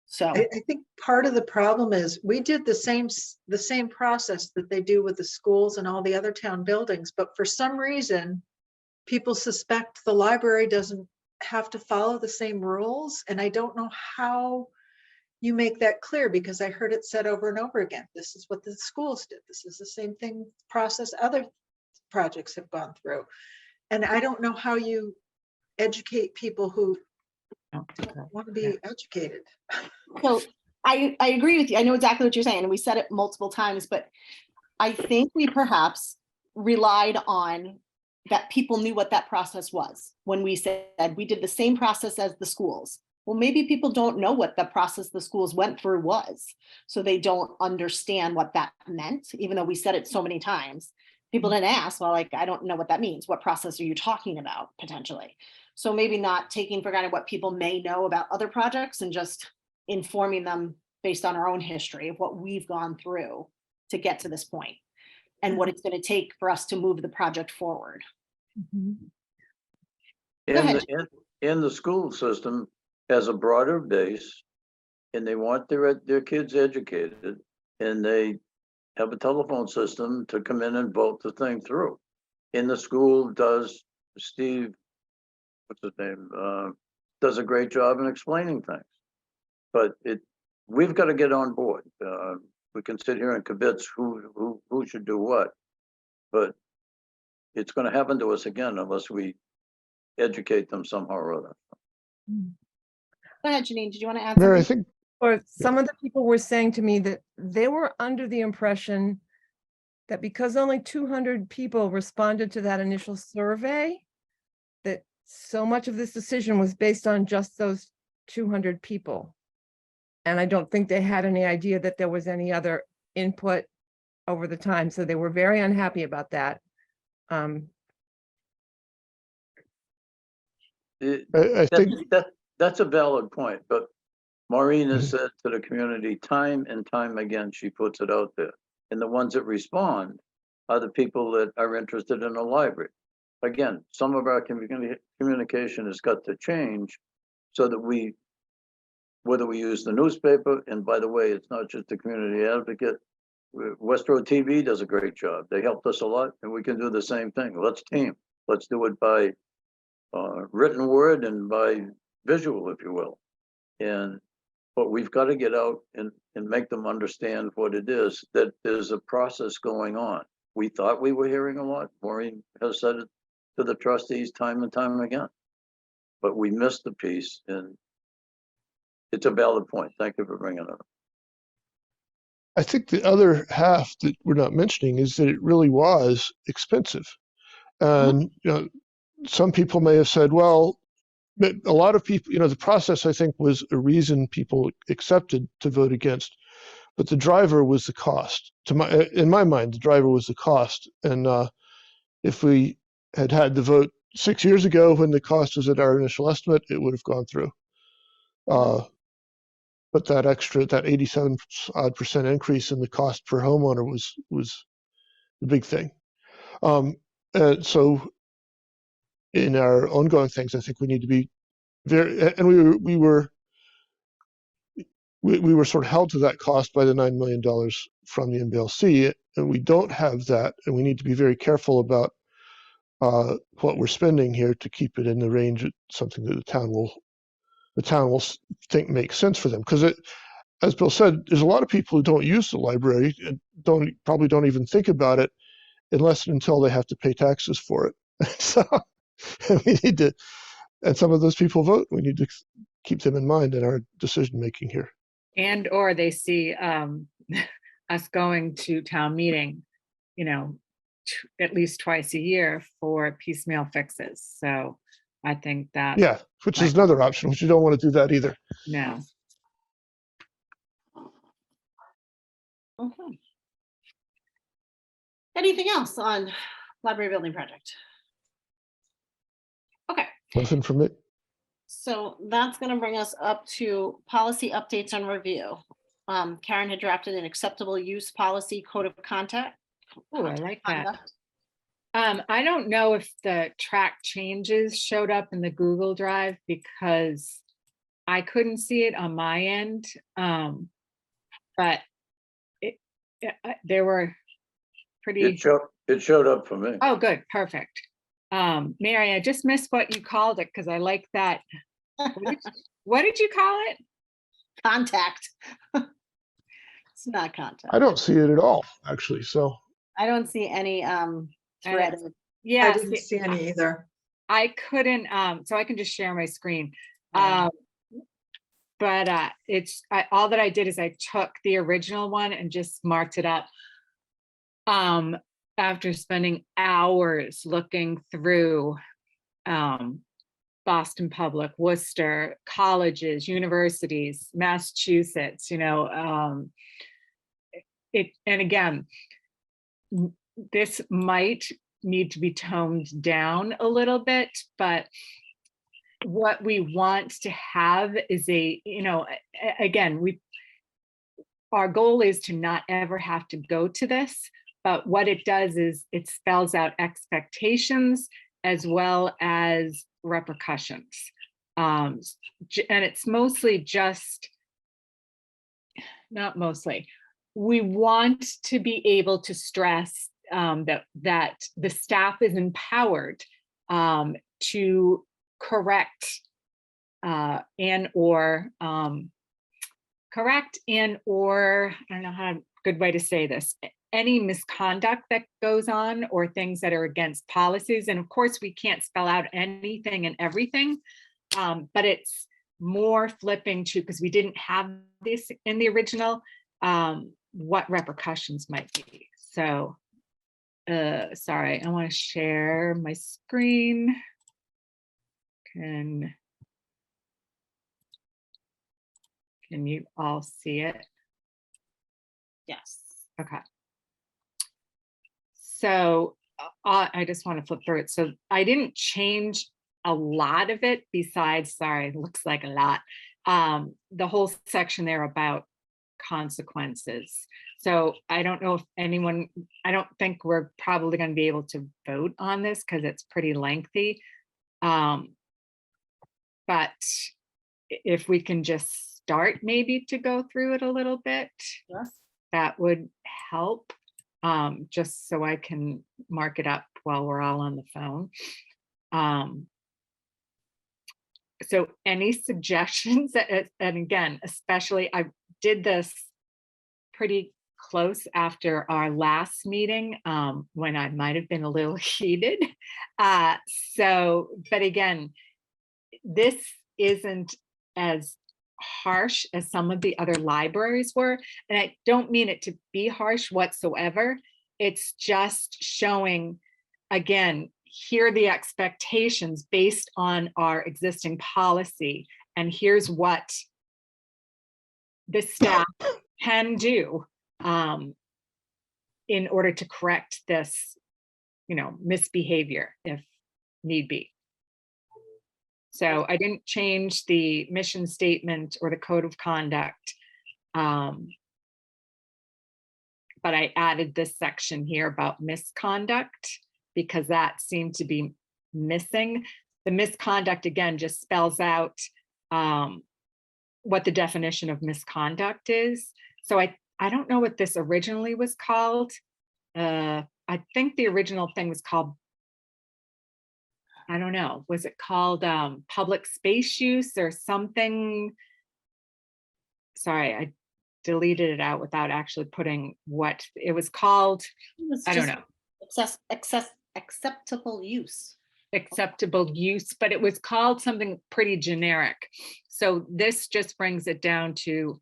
So I think part of the problem is we did the same process that they do with the schools and all the other town buildings, but for some reason, people suspect the library doesn't have to follow the same rules. And I don't know how you make that clear, because I heard it said over and over again. This is what the schools did. This is the same thing process other projects have gone through. And I don't know how you educate people who don't want to be educated. So I agree with you. I know exactly what you're saying, and we said it multiple times, but I think we perhaps relied on that people knew what that process was when we said we did the same process as the schools. Well, maybe people don't know what the process the schools went through was, so they don't understand what that meant, even though we said it so many times. People didn't ask, well, like, I don't know what that means. What process are you talking about potentially? So maybe not taking for granted what people may know about other projects and just informing them based on our own history of what we've gone through to get to this point and what it's going to take for us to move the project forward. In the school system has a broader base, and they want their kids educated, and they have a telephone system to come in and vote the thing through. In the school does Steve, what's his name, does a great job in explaining things. But we've got to get on board. We can sit here and kibitz who should do what, but it's going to happen to us again unless we educate them somehow or other. Go ahead, Janine. Did you want to add Mary, I something? think Or some of the people were saying to me that they were under the impression that because only 200 people responded to that initial survey, that so much of this decision was based on just those 200 people. And I don't think they had any idea that there was any other input over the time. So they were very unhappy about that. I think That's a valid point, but Maureen has said to the community time and time again, she puts it out there. And the ones that respond are the people that are interested in the library. Again, some of our communication has got to change so that whether we use the newspaper, and by the way, it's not just the community advocate, West Road TV does a great job. They helped us a lot, and we can do the same thing. Let's team. Let's do it by written word and by visual, if you will. But we've got to get out and make them understand what it is, that there's a process going on. We thought we were hearing a lot. Maureen has said it to the trustees time and time again, but we missed the piece, and it's a valid point. Thank you for bringing it up. I think the other half that we're not mentioning is that it really was expensive. And, some people may have said, well, but a lot of people, the process, I think, was a reason people accepted to vote against, but the driver was the cost. In my mind, the driver was the cost. And if we had had the vote 6 years ago when the cost was at our initial estimate, it would have gone through. But that 87% increase in the cost per homeowner was the big thing. So in our ongoing things, I think we need to be and we were sort of held to that cost by the $9 million from the MBLC, and we don't have that, and we need to be very careful about what we're spending here to keep it in the range of something that the town will think makes sense for them. Because as Bill said, there's a lot of people who don't use the library and probably don't even think about it unless and until they have to pay taxes for it. So we need to, and some of those people vote. We need to keep them in mind in our decision making here. And or they see us going to town meeting, at least twice a year for piecemeal fixes. So I think that. Yeah, which is another option, which you don't want to do that either. No. Okay. Anything else on library building project? Okay. Nothing from it. So that's going to bring us up to policy updates and review. Karen had drafted an acceptable use policy code of conduct. Oh, I like that. I don't know if the track changes showed up in the Google Drive because I couldn't see it on my end. But they were pretty. It showed up for me. Oh, good, perfect. Mary, I just missed what you called it because I like that. What did you call it? Contact. It's not contact. I don't see it at all, actually. So I don't see any thread. Yeah, I didn't see any either. I couldn't, so I can just share my screen. Yeah. But all that I did is I took the original one and just marked it up. After spending hours looking through Boston Public, Worcester, colleges, universities, Massachusetts, and again, this might need to be toned down a little bit, but what we want to have is again, our goal is to not ever have to go to this, but what it does is it spells out expectations as well as repercussions. And it's mostly just, not mostly, we want to be able to stress that the staff is empowered to correct and or I don't know how good way to say this, any misconduct that goes on or things that are against policies. And of course, we can't spell out anything and everything, but it's more flipping to, because we didn't have this in the original, what repercussions might be. So, sorry, I want to share my screen. Can you all see it? Yes. Okay. So I just want to flip through it. So I didn't change a lot of it besides, sorry, it looks like a lot. The whole section there about consequences. So I don't know if I don't think we're probably going to be able to vote on this because it's pretty lengthy. But if we can just start maybe to go through it a little bit, Yes. that would help, just so I can mark it up while we're all on the phone. So any suggestions, and again, especially I did this pretty close after our last meeting, when I might have been a little heated. But again, this isn't as harsh as some of the other libraries were. And I don't mean it to be harsh whatsoever. It's just showing, again, here are the expectations based on our existing policy. And here's what the staff can do in order to correct this, misbehavior if need be. So I didn't change the mission statement or the code of conduct, but I added this section here about misconduct. because that seemed to be missing. The misconduct, again, just spells out what the definition of misconduct is. So I don't know what this originally was called. I think the original thing was called, I don't know, was it called public space use or something? Sorry, I deleted it out without actually putting what it was called. I don't know. Acceptable use. Acceptable use, but it was called something pretty generic. So this just brings it down to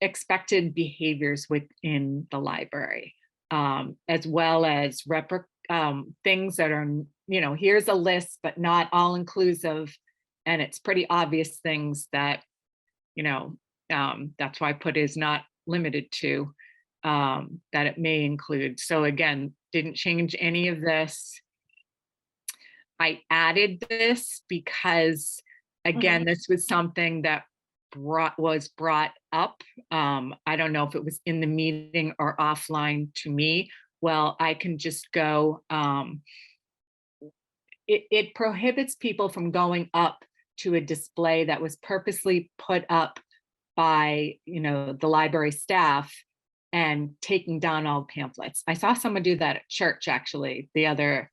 expected behaviors within the library, as well as things that are, you know, here's a list, but not all inclusive. And it's pretty obvious things that, you know, that's why I put is not limited to, that it may include. So again, didn't change any of this. I added this because, again, this was something that was brought up. I don't know if it was in the meeting or offline to me. Well, I can just go, it prohibits people from going up to a display that was purposely put up by, you know, the library staff and taking down all pamphlets. I saw someone do that at church actually the other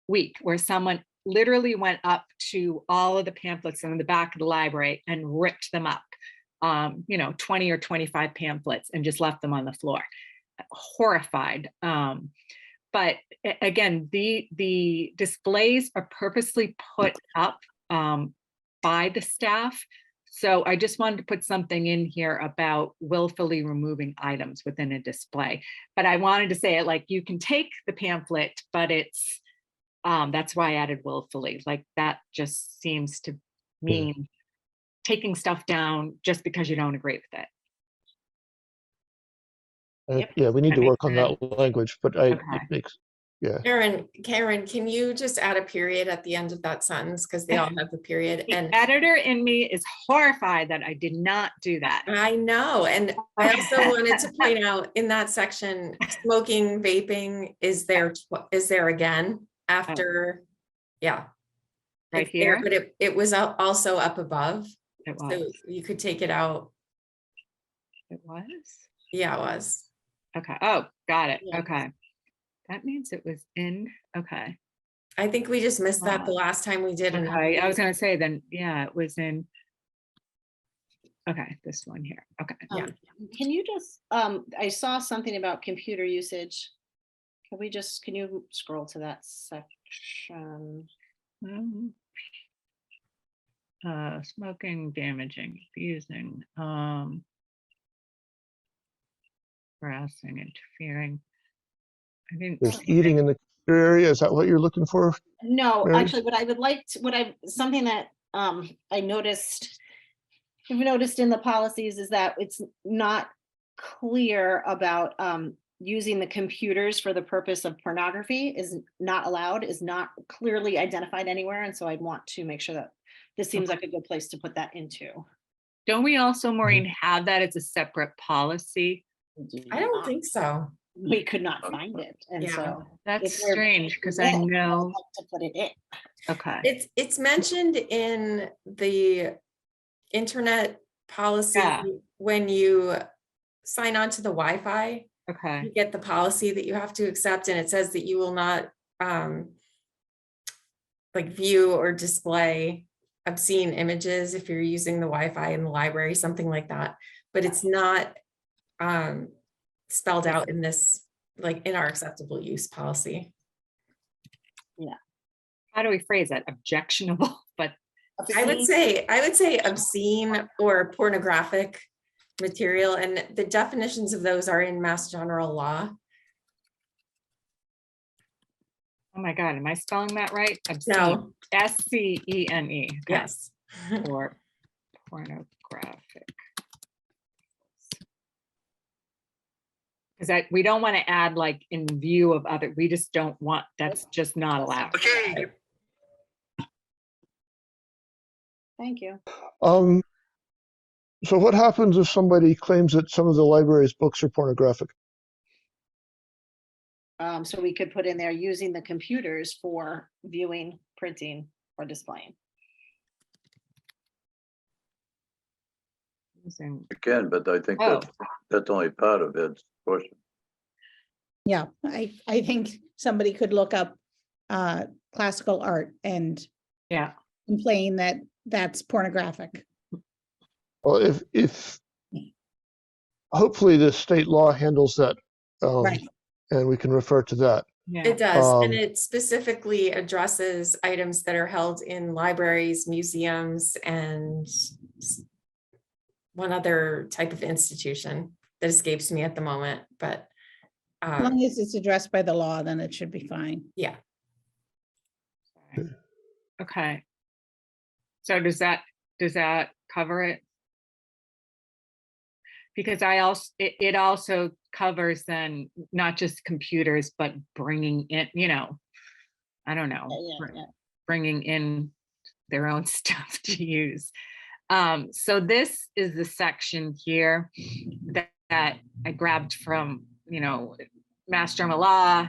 week, where someone literally went up to all of the pamphlets in the back of the library and ripped them up, you know, 20 or 25 pamphlets, and just left them on the floor. Horrified. But again, the displays are purposely put up by the staff. So I just wanted to put something in here about willfully removing items within a display. But I wanted to say it like, you can take the pamphlet, but it's, that's why I added willfully. Like that just seems to mean taking stuff down just because you don't agree with it. Yeah, we need That to makes work on that language, but it Okay. makes, yeah. Karen, can you just add a period at the end of that sentence? Because they all have a period. The And editor in me is horrified that I did not do that. I know. And I also wanted to point out in that section, smoking, vaping is there again after, yeah. Right It's there, here? but it was also up above. It So was. you could take it out. It was? Yeah, it was. Okay. Oh, got it. Yeah. Okay. That means it was in, okay. I think we just missed that the last time we did an Okay, I was update. gonna say then, yeah, it was in. Okay, this one here. Okay. Yeah. Can you just, I saw something about computer usage. Can you scroll to that section? Smoking, damaging, abusing, harassing, interfering. I didn't. There's eating in the computer area. Is that what you're looking for? No, Mary? actually, what I would like to, something that I noticed, I've noticed in the policies is that it's not clear about using the computers for the purpose of pornography is not allowed, is not clearly identified anywhere. And so I'd want to make sure that this seems like a good place to put that into. Don't we also, Maureen, have that as a separate policy? I don't think so. We could not find it. And Yeah. so That's if we're strange because I putting it in, know. I'd like to put it in. Okay. It's mentioned in the internet policy Yeah. when you sign on to the Wi-Fi. Okay. You get the policy that you have to accept, and it says that you will not like view or display obscene images if you're using the Wi-Fi in the library, something like that. But it's not spelled out in this, like in our acceptable use policy. Yeah. How do we phrase that? Objectionable, but I would say obscene or pornographic material, and the definitions of those are in Mass General Law. oh my God, am I spelling that right? Obscene. No. SCENE. Okay. Yes. Or pornographic. Because we don't want to add like in view of other, we just don't want, that's just not allowed. Okay. Thank you. So what happens if somebody claims that some of the library's books are pornographic? So we could put in there using the computers for viewing, printing, or displaying. Using- You can, but I think Oh. that's only part of Ed's question. Yeah, I think somebody could look up classical art and Yeah, complain that that's pornographic. Well, if hopefully the state law handles that, Right. and we can refer to that. yeah. It does, and Um, it specifically addresses items that are held in libraries, museums, and one other type of institution that escapes me at the moment, but As long as it's addressed by the law, then it should be fine. yeah. Okay. So does that cover it? Because it also covers then not just computers, but bringing in, I don't know, bringing in their own stuff to use. So this is the section here that I grabbed from, Mass General Law.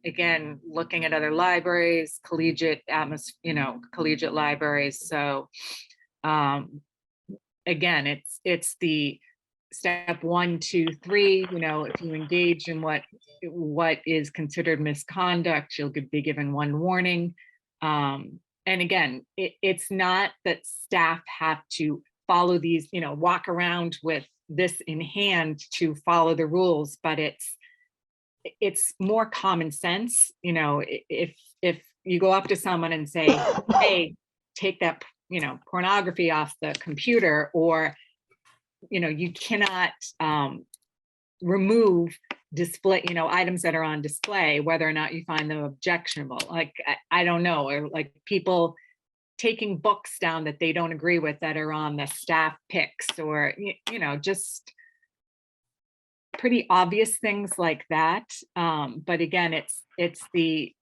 Again, looking at other libraries, collegiate libraries. So again, it's the step 1, 2, 3, if you engage in what is considered misconduct, you'll be given 1 warning. And again, it's not that staff have to follow these, walk around with this in hand to follow the rules, but it's more common sense. If you go up to someone and say, hey, take that, pornography off the computer, or, you cannot remove display, items that are on display, whether or not you find them objectionable. Like, I don't know, or like people taking books down that they don't agree with that are on the staff picks, or, just pretty obvious things like that. But again, it's the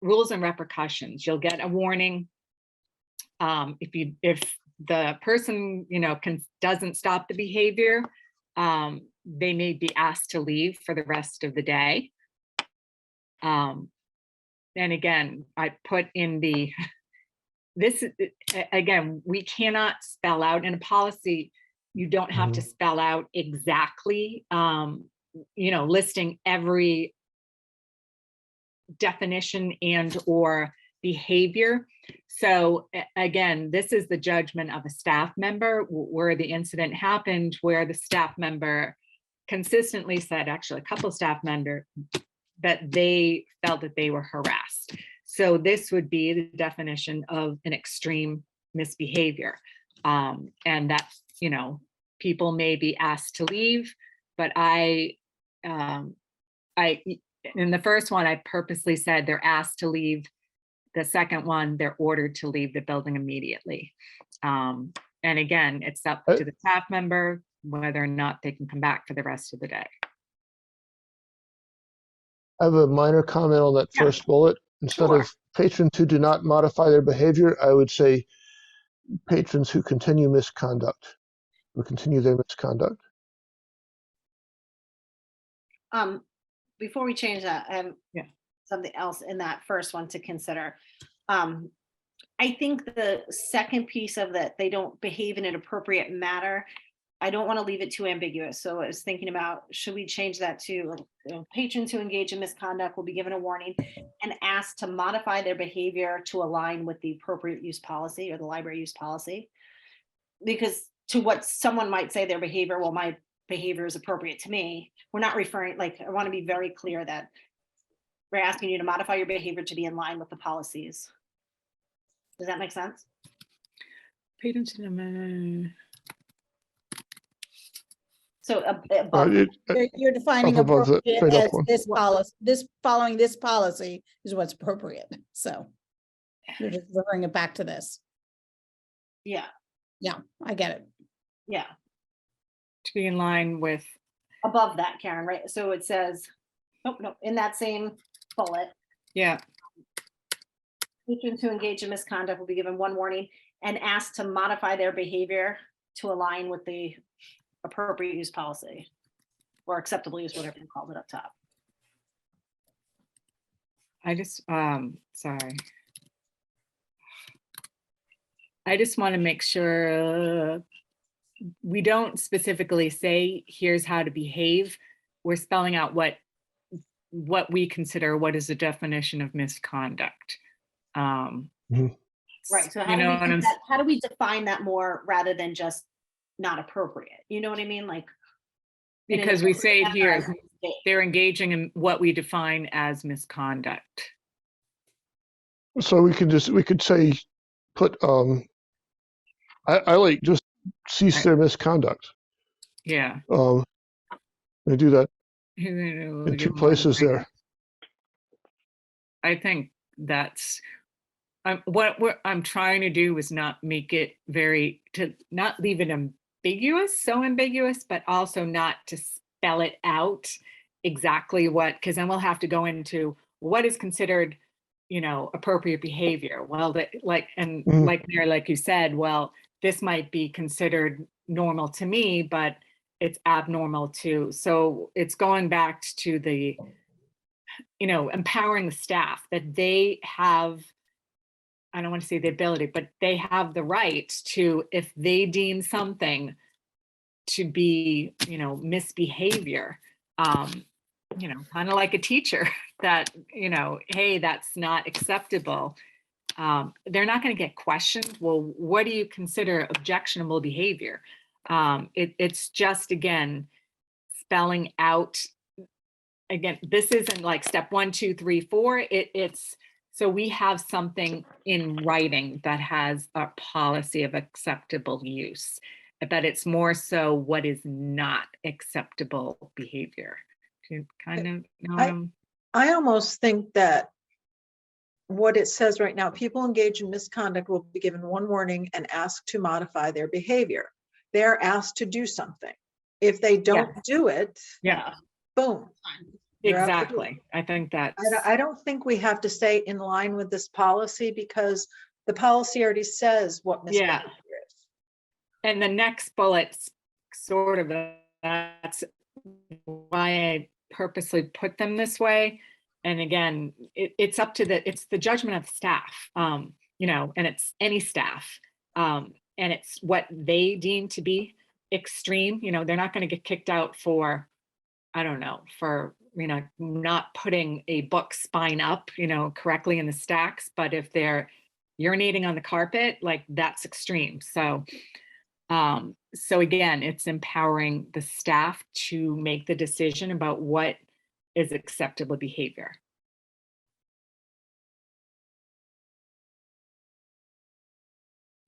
rules and repercussions. You'll get a warning. If the person, doesn't stop the behavior, they may be asked to leave for the rest of the day. And again, I put in this, again, we cannot spell out in a policy. You don't have to spell out exactly, listing every definition and or behavior. So again, this is the judgment of a staff member where the incident happened, where the staff member consistently said, actually a couple of staff members, that they felt that they were harassed. So this would be the definition of an extreme misbehavior. And that's, people may be asked to leave, but in the first one, I purposely said they're asked to leave. The second one, they're ordered to leave the building immediately. And again, it's up to the staff member whether or not they can come back for the rest of the day. I have a minor comment on that Yeah. first bullet. Instead Sure. of patrons who do not modify their behavior, I would say patrons who continue misconduct, or continue their misconduct. Before we change that, Yeah. something else in that first one to consider. I think the second piece of that, they don't behave in an appropriate manner. I don't want to leave it too ambiguous. So I was thinking about, should we change that to patrons who engage in misconduct will be given a warning and asked to modify their behavior to align with the appropriate use policy or the library use policy? Because to what someone might say their behavior, well, my behavior is appropriate to me. We're not referring, like, I want to be very clear that we're asking you to modify your behavior to be in line with the policies. Does that make sense? Patrons in a So above, You're defining Up above the appropriate straight up as one. this policy, following this policy is what's appropriate. So you're just referring it back to this. yeah, Yeah, I get it. yeah, to be in line with, above that, Karen, right? So it says, oh, no, in that same bullet, yeah, patrons who engage in misconduct will be given one warning and asked to modify their behavior to align with the appropriate use policy or acceptable use, whatever you called it up top. I just, sorry. I just want to make sure we don't specifically say, here's how to behave. We're spelling out what we consider, what is the definition of misconduct. Right, so you know what I'm how do we define that more rather than just not appropriate? You know what I mean? Like. in an because we say it appropriate here, manner. they're engaging in what we define as misconduct. So we could say, put, I like just cease their misconduct. Yeah. They do that In in 2 places there. I think that's what I'm trying to do is not make it to not leave it so ambiguous, but also not to spell it out exactly what, because then we'll have to go into what is considered, appropriate behavior. Well, like Mary, like you said, well, this might be considered normal to me, but it's abnormal too. So it's going back to the, empowering the staff that they have, I don't want to say the ability, but they have the right to, if they deem something to be, misbehavior, kind of like a teacher that, hey, that's not acceptable. They're not going to get questioned. Well, what do you consider objectionable behavior? It's just, again, spelling out, again, this isn't like step 1, 2, 3, 4. It's so we have something in writing that has a policy of acceptable use, but it's more so what is not acceptable behavior. Do you kind of know what I'm? I almost think that what it says right now, people engaged in misconduct will be given one warning and asked to modify their behavior. They're asked to do something. If they don't do it, Yeah, boom. You're out the door. exactly. I think that's. I don't think we have to stay in line with this policy because the policy already says what misconduct is. And the next bullet, sort of, that's why I purposely put them this way. And again, it's up to it's the judgment of staff, and it's any staff, and it's what they deem to be extreme. They're not going to get kicked out for, I don't know, for, not putting a book spine up, correctly in the stacks. But if they're urinating on the carpet, like, that's extreme. So again, it's empowering the staff to make the decision about what is acceptable behavior.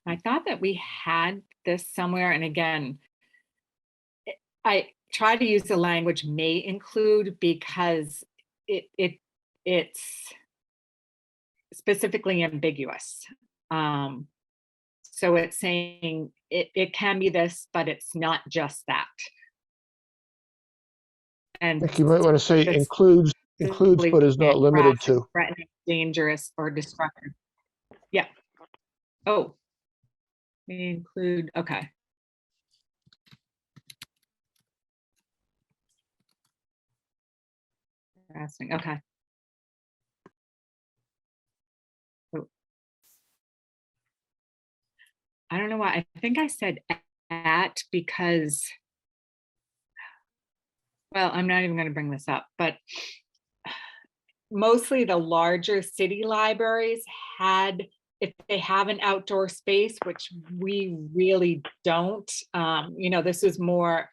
I thought that we had this somewhere, and again, I try to use the language may include because it's specifically ambiguous. So it's saying it can be this, but it's not just that. And I think you might want to say includes, but is not limited to. Threatening, dangerous, or destructive. Yeah. Oh, may include, okay. Interesting. Okay. Oh. I don't know why. I think I said at because, well, I'm not even going to bring this up, but mostly the larger city libraries had, if they have an outdoor space, which we really don't, this is more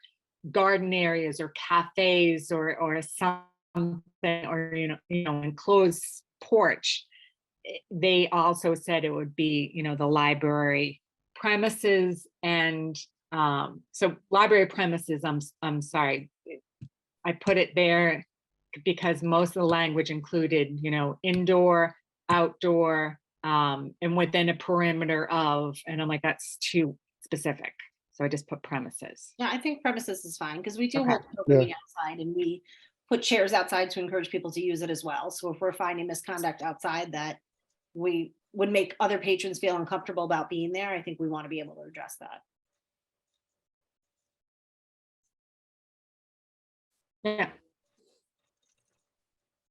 garden areas or cafes or something, or, enclosed porch. They also said it would be, the library premises. And so library premises, I'm sorry, I put it there because most of the language included, indoor, outdoor, and within a perimeter of, and I'm like, that's too specific. So I just put premises. Yeah, I think premises is fine because we do Okay. hold programming outside and we put chairs outside to encourage people to use it as well. So if we're finding misconduct outside that we would make other patrons feel uncomfortable about being there, I think we want to be able to address that. Yeah.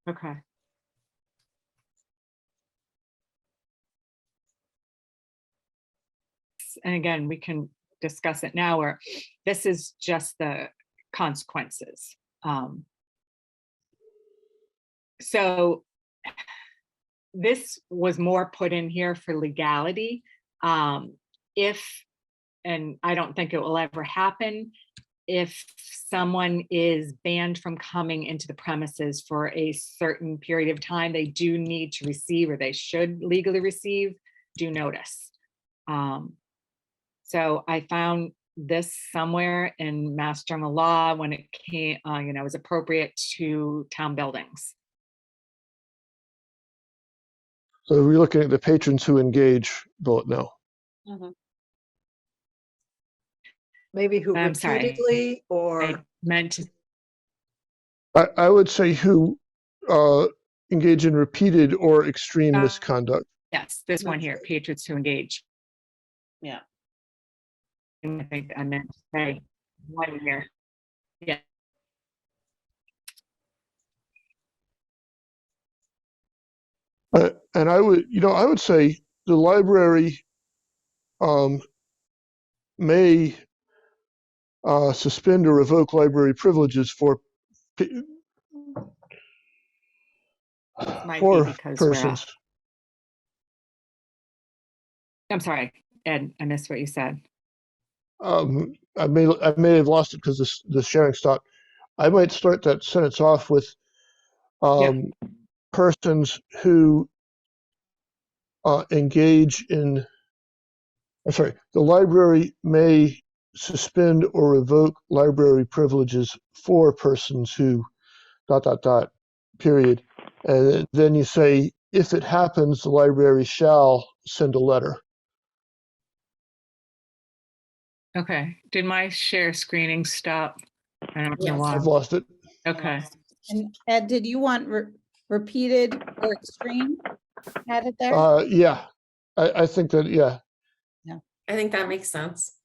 Okay. and again, we can discuss it now, or this is just the consequences. So this was more put in here for legality. If, and I don't think it will ever happen, if someone is banned from coming into the premises for a certain period of time, they do need to receive, or they should legally receive, due notice. So I found this somewhere in Mass General Law when it came, was appropriate to town buildings. So we're looking at the patrons who engage bullet now. Mhm. Maybe who I'm sorry. repeatedly I or, meant to, I would say who engage in repeated or extreme misconduct. yes, this one here, patrons who engage. Yeah. I think I meant to say one here. Yeah. And I would say the library may suspend or revoke library privileges for Might be because we're persons. off. I'm sorry, Ed, I missed what you said. I may have lost it because the sharing stopped. I might start that sentence off with persons who engage in. I'm sorry. The library may suspend or revoke library privileges for persons who ... period, and then you say if it happens, the library shall send a letter. Okay, did my share screening stop? I don't know Yes. why. I've lost it. Okay, And Ed, did you want repeated or extreme added there? Yeah, I think that, yeah. I think that makes sense.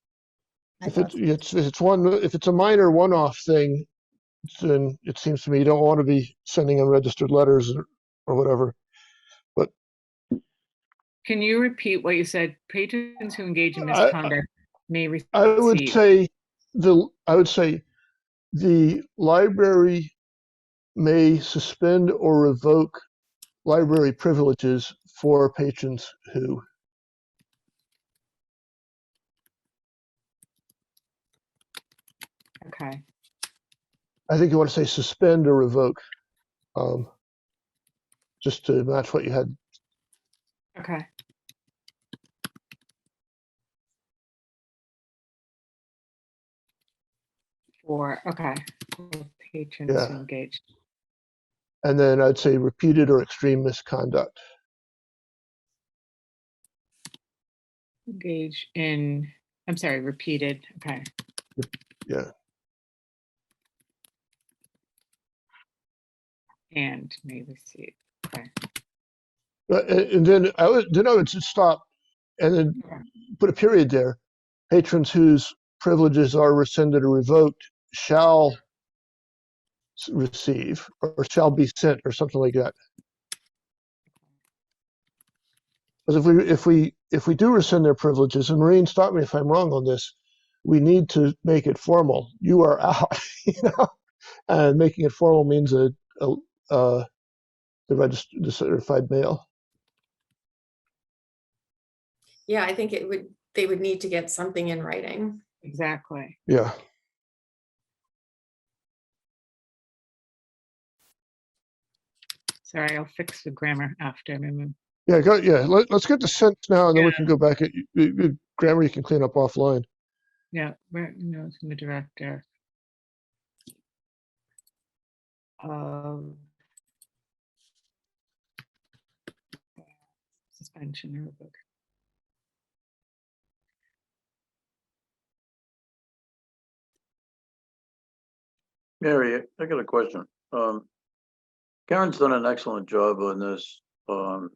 If it's a minor one-off thing, then it seems to me you don't want to be sending unregistered letters or whatever. But can you repeat what you said? Patrons who engage in I- misconduct may receive. I would say the library may suspend or revoke library privileges for patrons who. Okay, I think you want to say suspend or revoke, just to match what you had. okay. For patrons Yeah. who engage. And then I'd say repeated or extreme misconduct. Engage in, I'm sorry, repeated, okay. Yeah. And may receive, okay. And then I would just stop and then put a period there. Patrons whose privileges are rescinded or revoked shall receive or shall be sent or something like that. Because if we do rescind their privileges, and Maureen, stop me if I'm wrong on this, we need to make it formal. You are out, and making it formal means the certified mail. Yeah, I think they would need to get something in writing. Exactly. Yeah. Sorry, I'll fix the grammar after. Yeah, let's get the sense now, and then we can go back at grammar. You can clean up offline. Yeah, from the director. Suspension or revoke. Mary, I got a question. Karen's done an excellent job on this, and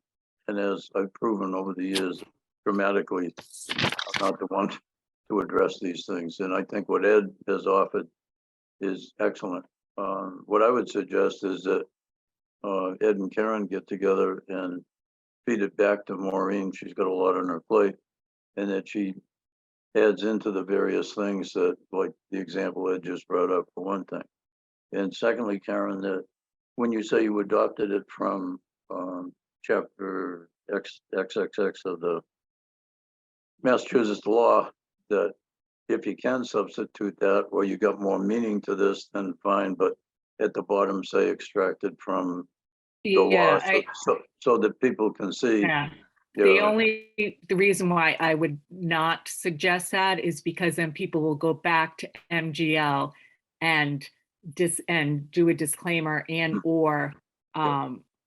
as I've proven over the years, dramatically, I'm not the one to address these things. And I think what Ed has offered is excellent. What I would suggest is that Ed and Karen get together and feed it back to Maureen. She's got a lot on her plate, and that she adds into the various things that, like the example Ed just brought up for one thing. And secondly, Karen, that when you say you adopted it from chapter XXX of the Massachusetts law, that if you can substitute that, or you got more meaning to this, then fine, but at the bottom say extracted from the law, Yeah, so that people can see. yeah. Yeah, The reason why I would not suggest that is because then people will go back to MGL and do a disclaimer and or,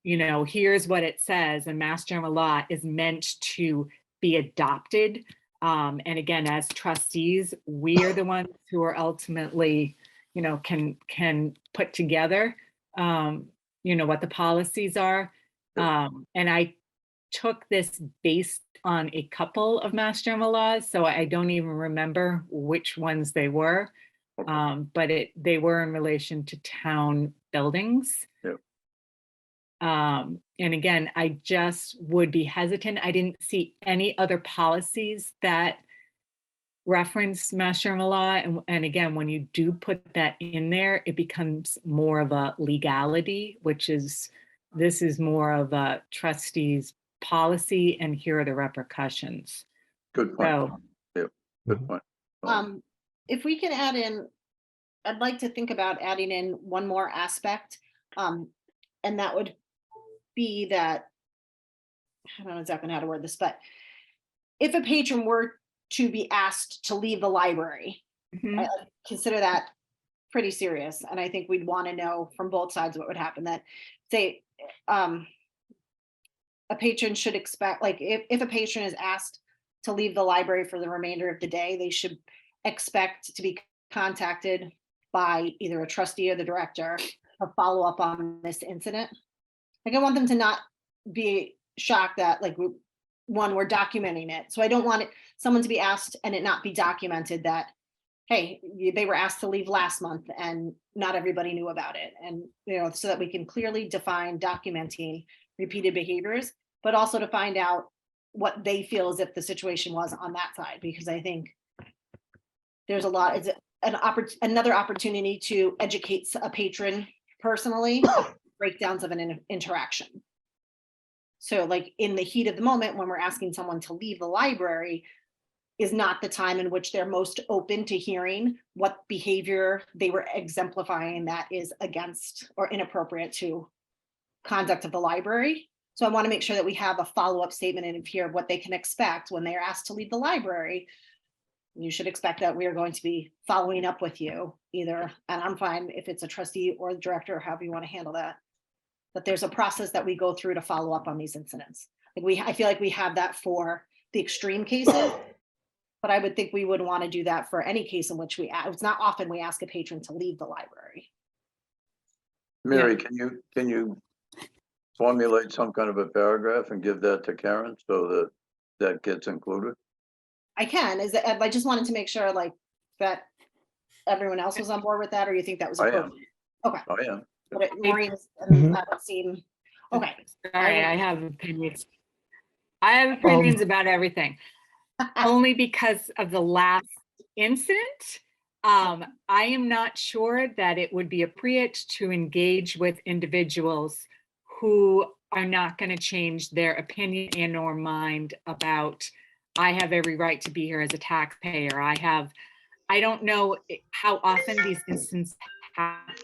you know, here's what it says, and Mass General Law is meant to be adopted. And again, as trustees, we are the ones who are ultimately, you know, can put together, you know, what the policies are. And I took this based on a couple of Mass General laws, so I don't even remember which ones they were. But they were in relation to town buildings. Yep. And again, I just would be hesitant. I didn't see any other policies that reference Mass General law. And again, when you do put that in there, it becomes more of a legality, this is more of a trustees policy, and here are the repercussions. good point. So, Yeah, good point. If we can add in, I'd like to think about adding in one more aspect. And that would be that, I don't know exactly how to word this, but if a patron were to be asked to leave the library, I consider that pretty serious. And I think we'd want to know from both sides what would happen. That say, a patron should expect, like if a patron is asked to leave the library for the remainder of the day, they should expect to be contacted by either a trustee or the director to follow up on this incident. Like I want them to not be shocked that like we're documenting it. So I don't want someone to be asked and it not be documented that, hey, they were asked to leave last month and not everybody knew about it. And, you know, so that we can clearly define documenting repeated behaviors, but also to find out what they feel as if the situation was on that side, because I think there's a lot, it's another opportunity to educate a patron personally, breakdowns of an interaction. So like in the heat of the moment, when we're asking someone to leave the library, is not the time in which they're most open to hearing what behavior they were exemplifying that is against or inappropriate to conduct of the library. So I want to make sure that we have a follow-up statement in here of what they can expect when they're asked to leave the library. You should expect that we are going to be following up with you either, and I'm fine if it's a trustee or the director, or however you want to handle that. But there's a process that we go through to follow up on these incidents. Like I feel like we have that for the extreme cases, but I would think we would want to do that for any case in which it's not often we ask a patron to leave the library. Mary, can you formulate some kind of a paragraph and give that to Karen so that gets included? I can, I just wanted to make sure like that everyone else was on board with that, or you think that was appropriate? I am. Okay. I am. But Maureen's, Mhm. that would seem, okay. sorry, I have opinions. I have opinions about everything, only because of the last incident. I am not sure that it would be appropriate to engage with individuals who are not going to change their opinion and or mind about, I have every right to be here as a taxpayer. I don't know how often these instances happen.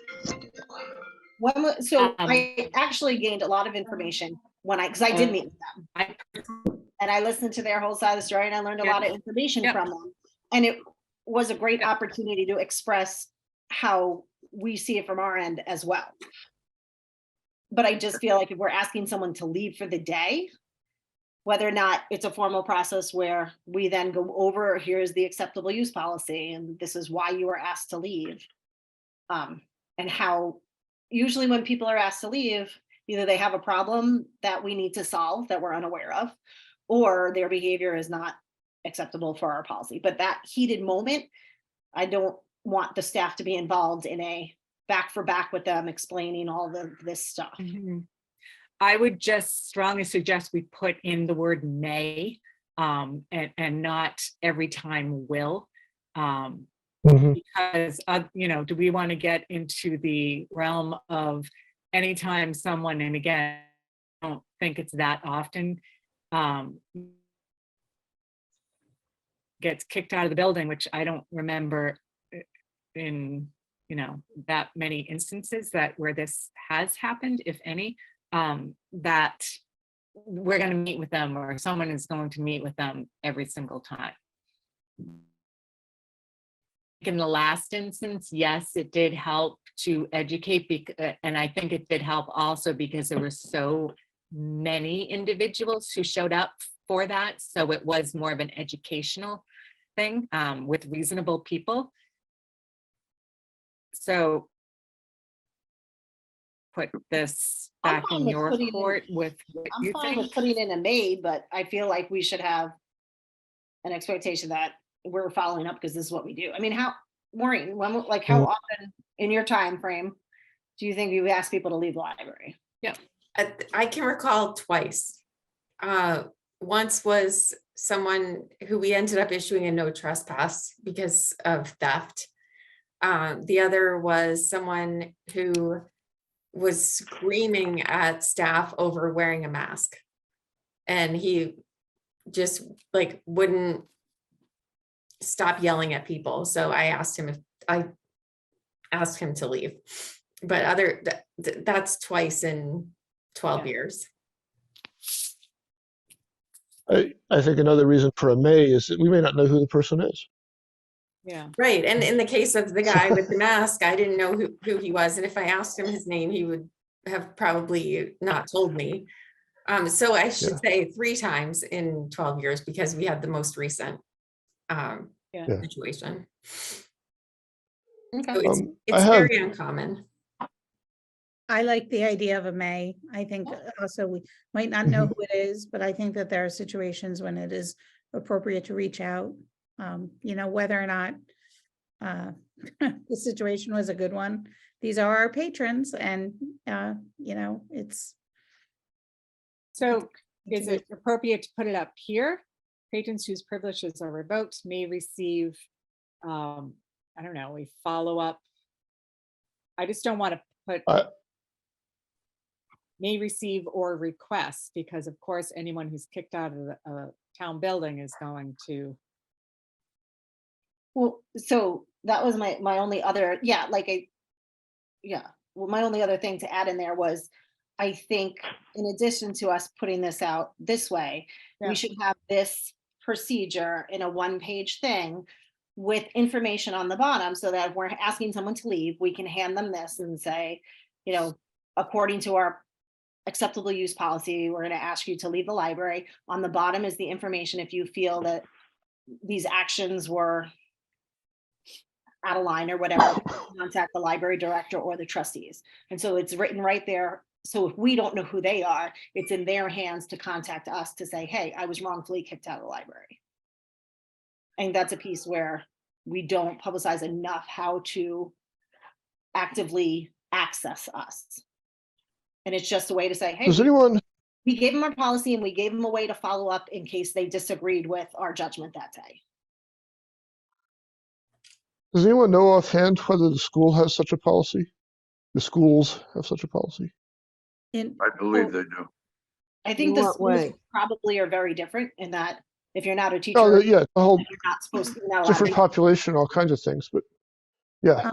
I actually gained a lot of information because I did meet with them. And I listened to their whole side of the story and I learned a lot of information from them. And it was a great opportunity to express how we see it from our end as well. But I just feel like if we're asking someone to leave for the day, whether or not it's a formal process where we then go over, here's the acceptable use policy, and this is why you were asked to leave. And how usually when people are asked to leave, either they have a problem that we need to solve that we're unaware of, or their behavior is not acceptable for our policy. But that heated moment, I don't want the staff to be involved in a back for back with them explaining all this stuff. I would just strongly suggest we put in the word may, and not every time will. Mhm. Because, you know, do we want to get into the realm of anytime someone, and again, I don't think it's that often, gets kicked out of the building, which I don't remember in, you know, that many instances that where this has happened, if any, that we're going to meet with them or someone is going to meet with them every single time. In the last instance, yes, it did help to educate, and I think it did help also because there were so many individuals who showed up for that. So it was more of an educational thing with reasonable people. So put this I'm back fine in with your putting in- court with what I'm you fine with think. putting in a May, but I feel like we should have an expectation that we're following up because this is what we do. I mean, how, Maureen, when, like, how Mhm. often in your time frame do you think you ask people to leave the library? I can recall twice. Once was someone who we ended up issuing a no trespass because of theft. The other was someone who was screaming at staff over wearing a mask. And he just like wouldn't stop yelling at people. So I asked him to leave. But that's twice in 12 years. I think another reason for a May is that we may not know who the person is. Yeah. Right. And in the case of the guy with the mask, I didn't know who he was. And if I asked him his name, he would have probably not told me. So I should say 3 times in 12 years because we had the most recent situation. Okay. So I it's have, very uncommon. I like the idea of a May. I think also we might not know who it is, but I think that there are situations when it is appropriate to reach out. You know, whether or not the situation was a good one. These are our patrons and, you know, it's. So is it appropriate to put it up here? Patrons whose privileges are revoked may receive, I don't know, we follow up. I just don't want to put may receive or request, because of course, anyone who's kicked out of a town building is going to. Well, so that was my only other, well, my only other thing to add in there was, I think in addition to us putting this out this way, Yeah. we should have this procedure in a 1-page thing with information on the bottom so that if we're asking someone to leave, we can hand them this and say, you know, according to our acceptable use policy, we're going to ask you to leave the library. On the bottom is the information if you feel that these actions were out of line or whatever, contact the library director or the trustees. And so it's written right there. So if we don't know who they are, it's in their hands to contact us to say, hey, I was wrongfully kicked out of the library. And that's a piece where we don't publicize enough how to actively access us. And it's just a way to say, hey, does anyone, we gave them our policy and we gave them a way to follow up in case they disagreed with our judgment that day. does anyone know offhand whether the school has such a policy? The schools have such a policy? In, I believe they do. I think In the what schools way? probably are very different in that if you're not a teacher, Oh, yeah, the whole you're not supposed to, you're not allowed different to. population, all kinds of things, but yeah.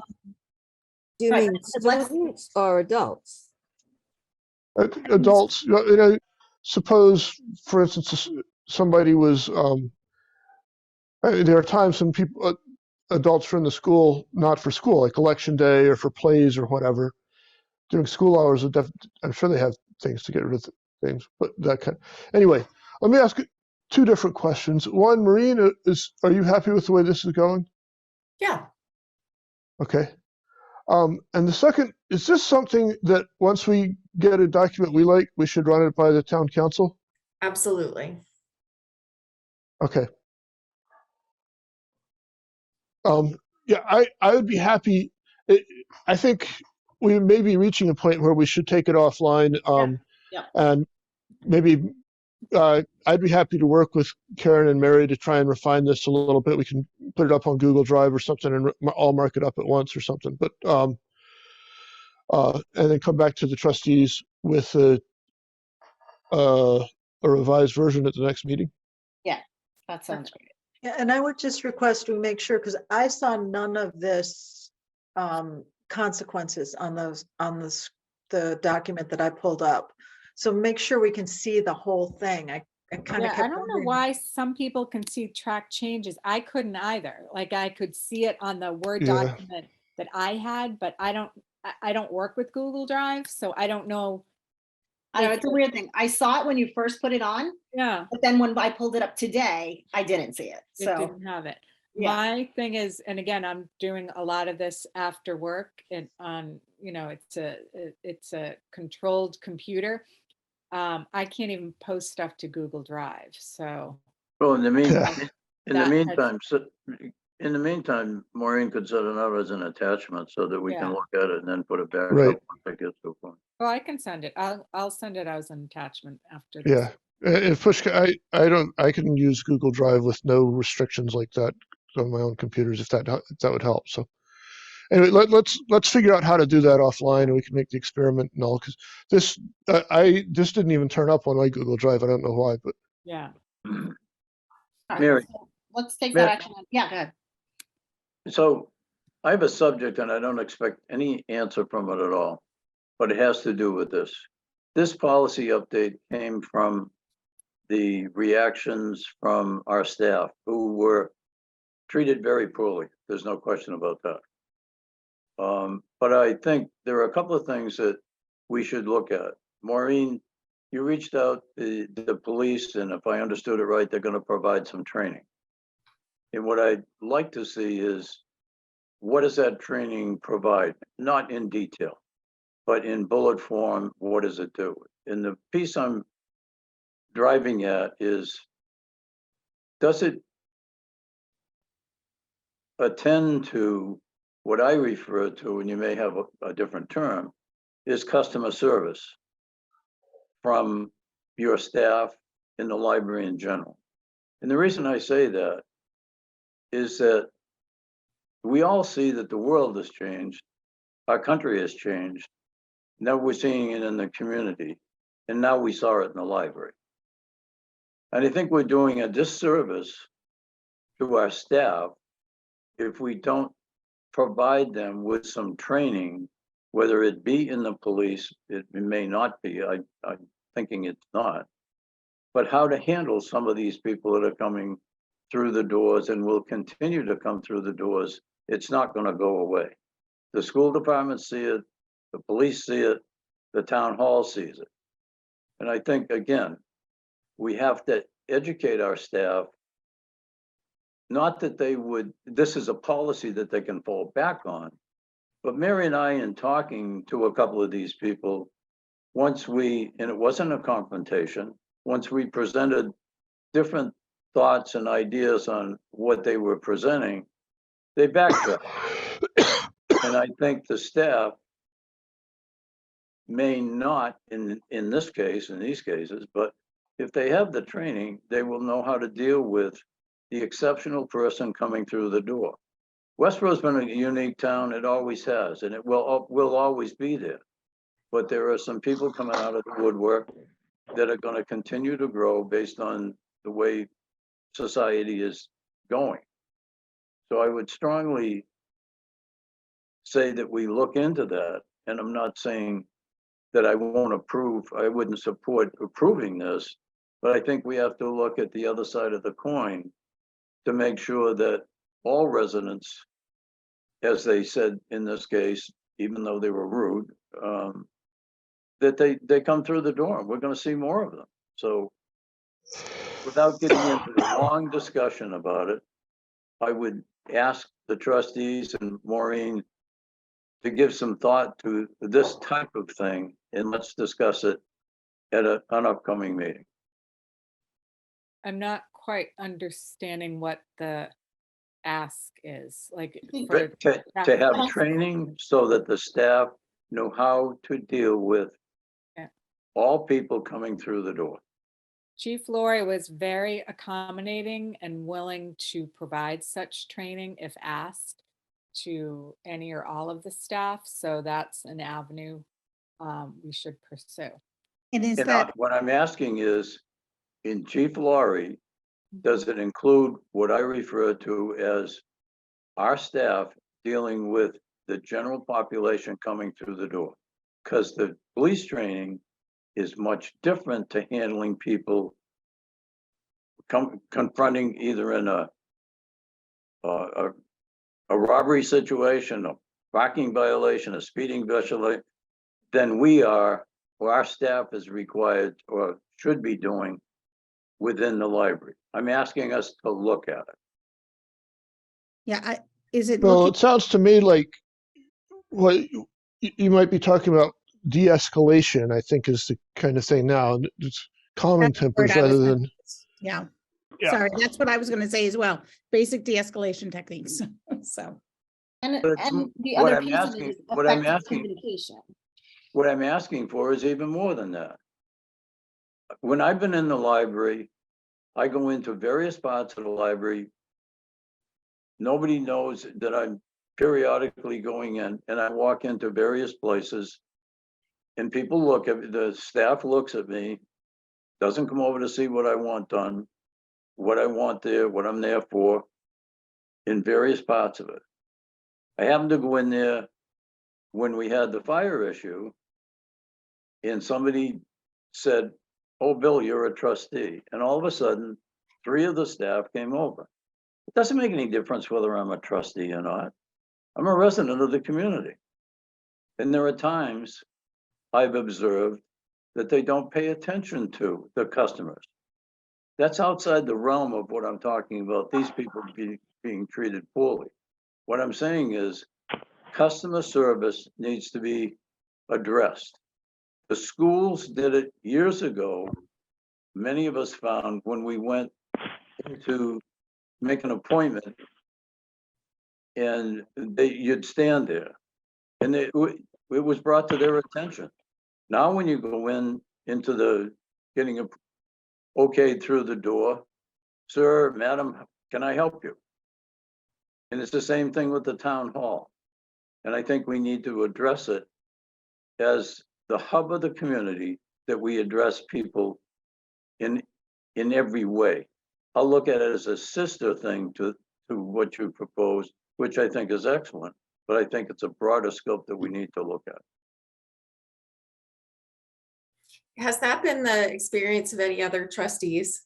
Do you Right, mean but let's- students or adults? Adults, you know, suppose, for instance, somebody was, there are times when people, adults are in the school, not for school, like election day or for plays or whatever. During school hours, I'm sure they have things to get rid of things, but that kind. Anyway, let me ask 2 different questions. One, Maureen, are you happy with the way this is going? Yeah. Okay. And the second, is this something that once we get a document we like, we should run it by the town council? Absolutely. Okay. Yeah, I would be happy. I think we may be reaching a point where we should take it offline Yeah. and maybe I'd be happy to work with Karen and Mary to try and refine this a little bit. We can put it up on Google Drive or something and all mark it up at once or something. But and then come back to the trustees with a revised version at the next meeting. Yeah, that sounds great. Yeah, and I would just request we make sure, because I saw none of this consequences on the document that I pulled up. So make sure we can see the whole thing. I kind of Yeah, I don't know why some people can see track changes. I couldn't either. Like I could see it on the Word Yeah. document that I had, but I don't work with Google Drive, so I don't know. I know, it's a weird thing. I saw it when you first put it on, Yeah, but then when I pulled it up today, I didn't see it. it So, didn't have it. yeah. My thing is, and again, I'm doing a lot of this after work and on, it's a controlled computer. I can't even post stuff to Google Drive, so. Well, in the Yeah. meantime, Maureen could set it out as an attachment so that we can Yeah. look at it and then put it back Right. up once it gets to a point. Oh, I can send it. I'll send it as an attachment after this. Yeah. If push, I can use Google Drive with no restrictions like that on my own computers if that would help. So anyway, let's figure out how to do that offline, and we can make the experiment and all. Because this this didn't even turn up on my Google Drive. I don't know why, but Yeah. All right, Mary. so let's take Mary. that action. Yeah, go ahead. So I have a subject and I don't expect any answer from it at all, but it has to do with this. This policy update came from the reactions from our staff who were treated very poorly. There's no question about that. But I think there are a couple of things that we should look at. Maureen, you reached out to the police, and if I understood it right, they're going to provide some training. And what I'd like to see is, what does that training provide? Not in detail, but in bullet form, what does it do? And the piece I'm driving at is, does it attend to what I refer to, and you may have a different term, is customer service from your staff in the library in general. And the reason I say that is that we all see that the world has changed, our country has changed. Now we're seeing it in the community, and now we saw it in the library. And I think we're doing a disservice to our staff if we don't provide them with some training, whether it be in the police, it may not be, I'm thinking it's not, but how to handle some of these people that are coming through the doors and will continue to come through the doors. It's not going to go away. The school departments see it, the police see it, the town hall sees it. And I think, again, we have to educate our staff, not that they would, this is a policy that they can fall back on, but Mary and I, in talking to a couple of these people, once we, and it wasn't a confrontation, once we presented different thoughts and ideas on what they were presenting, they backtracked. And I think the staff may not, in this case, in these cases, but if they have the training, they will know how to deal with the exceptional person coming through the door. Westboro's been a unique town, it always has, and it will always be there. But there are some people coming out of the woodwork that are going to continue to grow based on the way society is going. So I would strongly say that we look into that, and I'm not saying that I wouldn't support approving this, but I think we have to look at the other side of the coin to make sure that all residents, as they said in this case, even though they were rude, that they come through the door. We're going to see more of them. So without getting into a long discussion about it, I would ask the trustees and Maureen to give some thought to this type of thing, and let's discuss it at an upcoming meeting. I'm not quite understanding what the ask is, like. But to have training so that the staff know how to deal with Yeah. all people coming through the door. Chief Lori was very accommodating and willing to provide such training if asked to any or all of the staff. So that's an avenue we should pursue. And is And that, what I'm asking is, in Chief Laurie, does it include what I refer to as our staff dealing with the general population coming through the door? Because the police training is much different to handling people confronting either in a robbery situation, a parking violation, a speeding violation, than we are, or our staff is required or should be doing within the library. I'm asking us to look at it. yeah, is it Well, looking, it sounds to me like what you might be talking about de-escalation, I think is the kind of thing now. It's calming that's the word tempers I was rather gonna than, use. Yeah, yeah. sorry, that's what I was gonna say as well. Basic de-escalation techniques, so. And, But it's and the what other I'm piece of it asking- is what I'm effective asking- communication. What I'm asking for is even more than that. When I've been in the library, I go into various parts of the library. Nobody knows that I'm periodically going in, and I walk into various places. And people look at me, the staff looks at me, doesn't come over to see what I want done, what I want there, what I'm there for, in various parts of it. I happened to go in there when we had the fire issue, and somebody said, "Oh, Bill, you're a trustee." And all of a sudden, 3 of the staff came over. It doesn't make any difference whether I'm a trustee or not. I'm a resident of the community. And there are times I've observed that they don't pay attention to the customers. That's outside the realm of what I'm talking about, these people being treated poorly. What I'm saying is customer service needs to be addressed. The schools did it years ago. Many of us found when we went to make an appointment and you'd stand there and it was brought to their attention. Now, when you go into the getting okayed through the door, "Sir, madam, can I help you?" And it's the same thing with the town hall. And I think we need to address it as the hub of the community, that we address people in every way. I'll look at it as a sister thing to what you proposed, which I think is excellent, but I think it's a broader scope that we need to look at. Has that been the experience of any other trustees?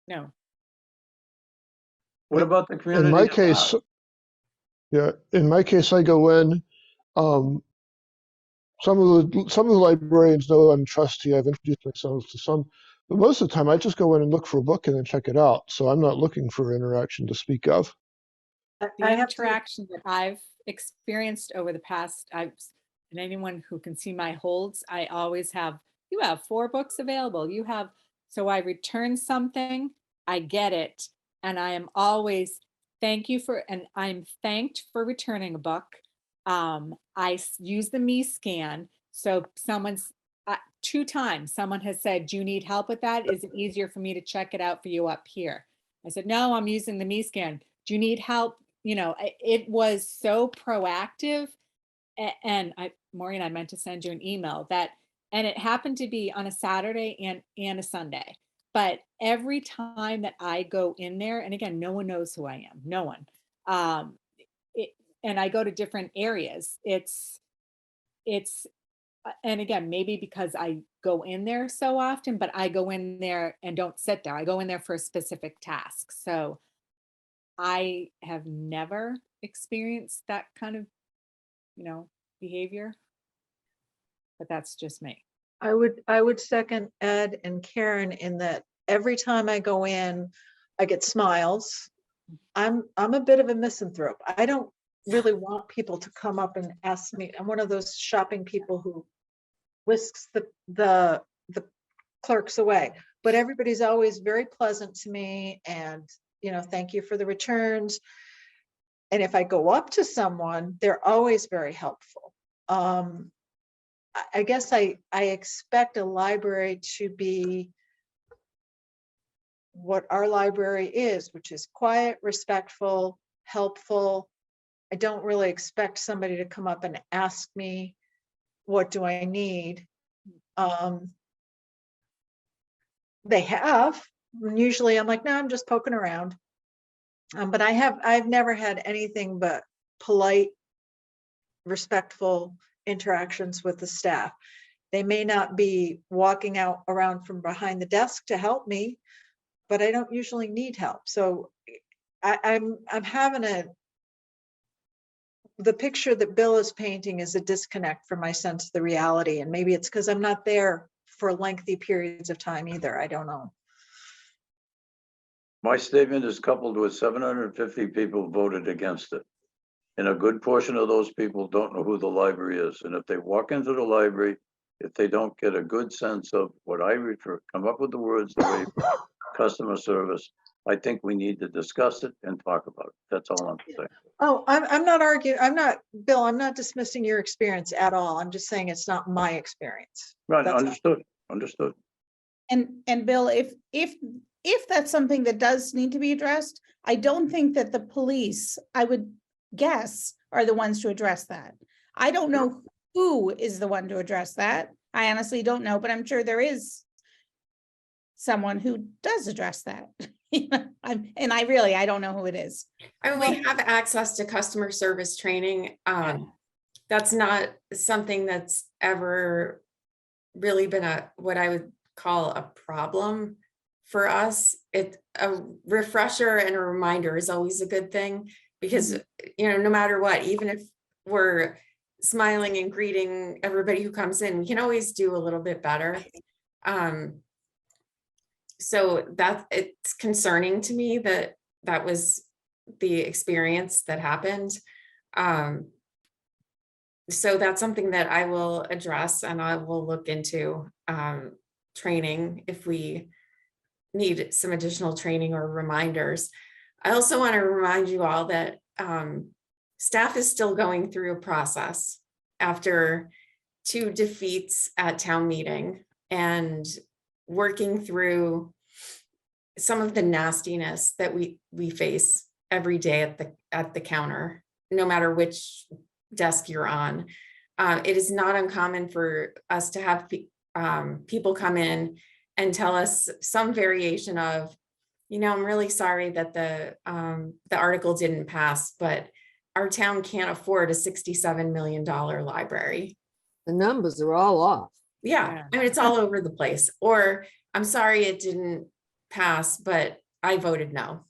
No. What about the community? In my at case, large? yeah, in my case, I go in, some of the librarians know I'm a trustee. I've introduced myself to some, but most of the time I just go in and look for a book and then check it out. So I'm not looking for interaction to speak of. The I have to, interaction that I've experienced over the past, and anyone who can see my holds, I always have, you have 4 books available. You have, so I return something, I get it. And I am always, thank you for, and I'm thanked for returning a book. Use the me scan. So someone's, 2 times someone has said, "Do you need help with that? Is it easier for me to check it out for you up here?" I said, "No, I'm using the me scan. Do you need help?" You know, it was so proactive. And Maureen, I meant to send you an email that, and it happened to be on a Saturday and a Sunday. But every time that I go in there, and again, no one knows who I am, no one. And I go to different areas. It's, and again, maybe because I go in there so often, but I go in there and don't sit there. I go in there for a specific task. So I have never experienced that kind of, behavior, but that's just me. I would second Ed and Karen in that every time I go in, I get smiles. I'm a bit of a misanthrope. I don't really want people to come up and ask me. I'm one of those shopping people who whisks the clerks away, but everybody's always very pleasant to me and, thank you for the returns. And if I go up to someone, they're always very helpful. I guess I expect a library to be what our library is, which is quiet, respectful, helpful. I don't really expect somebody to come up and ask me, what do I need? They have, and usually I'm like, no, I'm just poking around. But I've never had anything but polite, respectful interactions with the staff. They may not be walking out around from behind the desk to help me, but I don't usually need help. So I'm having the picture that Bill is painting is a disconnect from my sense of the reality. And maybe it's because I'm not there for lengthy periods of time either. I don't know. My statement is coupled with 750 people voted against it. And a good portion of those people don't know who the library is. And if they walk into the library, if they don't get a good sense of what I refer, come up with the words, the way customer service, I think we need to discuss it and talk about it. That's all I'm saying. Oh, I'm not arguing. Bill, I'm not dismissing your experience at all. I'm just saying it's not my experience. Right, That's all. understood. And Bill, if that's something that does need to be addressed, I don't think that the police, I would guess, are the ones to address that. I don't know who is the one to address that. I honestly don't know, but I'm sure there is someone who does address that. I don't know who it is. I mean, we have access to customer service training. That's not something that's ever really been what I would call a problem for us. A refresher and a reminder is always a good thing, because no matter what, even if we're smiling and greeting everybody who comes in, we can always do a little bit better. So it's concerning to me that was the experience that happened. So that's something that I will address, and I will look into training if we need some additional training or reminders. I also want to remind you all that staff is still going through a process after 2 defeats at town meeting and working through some of the nastiness that we face every day at the counter, no matter which desk you're on. It is not uncommon for us to have people come in and tell us some variation of, I'm really sorry that the article didn't pass, but our town can't afford a $67 million library. The numbers are all off. Yeah, I mean, it's all over the place. Or I'm sorry it didn't pass, but I voted no.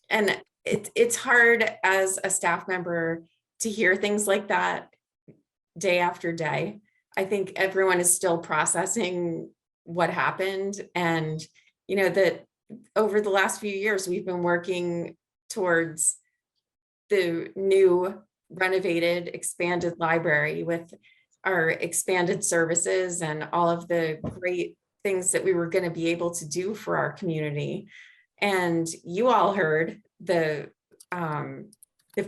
And it's hard as a staff member to hear things like that day after day. I think everyone is still processing what happened. And, that over the last few years, we've been working towards the new renovated, expanded library with our expanded services and all of the great things that we were going to be able to do for our community. And you all heard the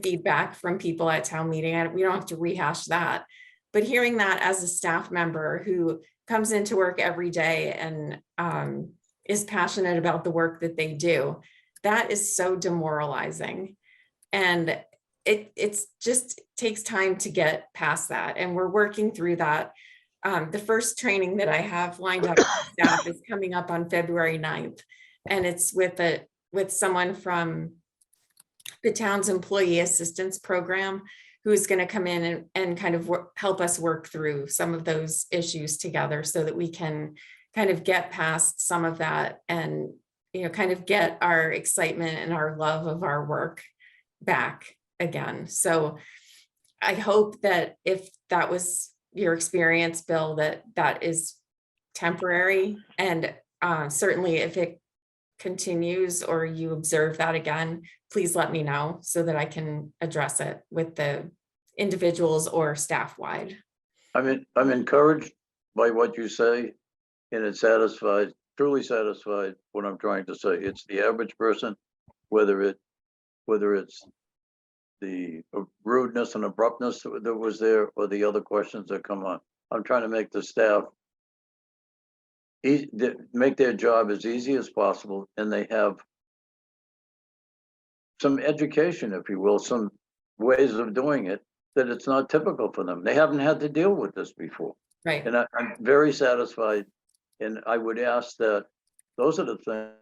feedback from people at town meeting. We don't have to rehash that, but hearing that as a staff member who comes into work every day and is passionate about the work that they do, that is so demoralizing. And it's just takes time to get past that. And we're working through that. The first training that I have lined up with staff is coming up on February 9th. And it's with someone from the town's employee assistance program, who's going to come in and kind of help us work through some of those issues together so that we can kind of get past some of that and, kind of get our excitement and our love of our work back again. So I hope that if that was your experience, Bill, that is temporary. And certainly if it continues or you observe that again, please let me know so that I can address it with the individuals or staff wide. I'm encouraged by what you say, and it's truly satisfied what I'm trying to say. It's the average person, whether it's the rudeness and abruptness that was there or the other questions that come on. I'm trying to make the staff make their job as easy as possible, and they have some education, if you will, some ways of doing it, that it's not typical for them. They haven't had to deal with this before. Right. And I'm very satisfied, and I would ask that those are the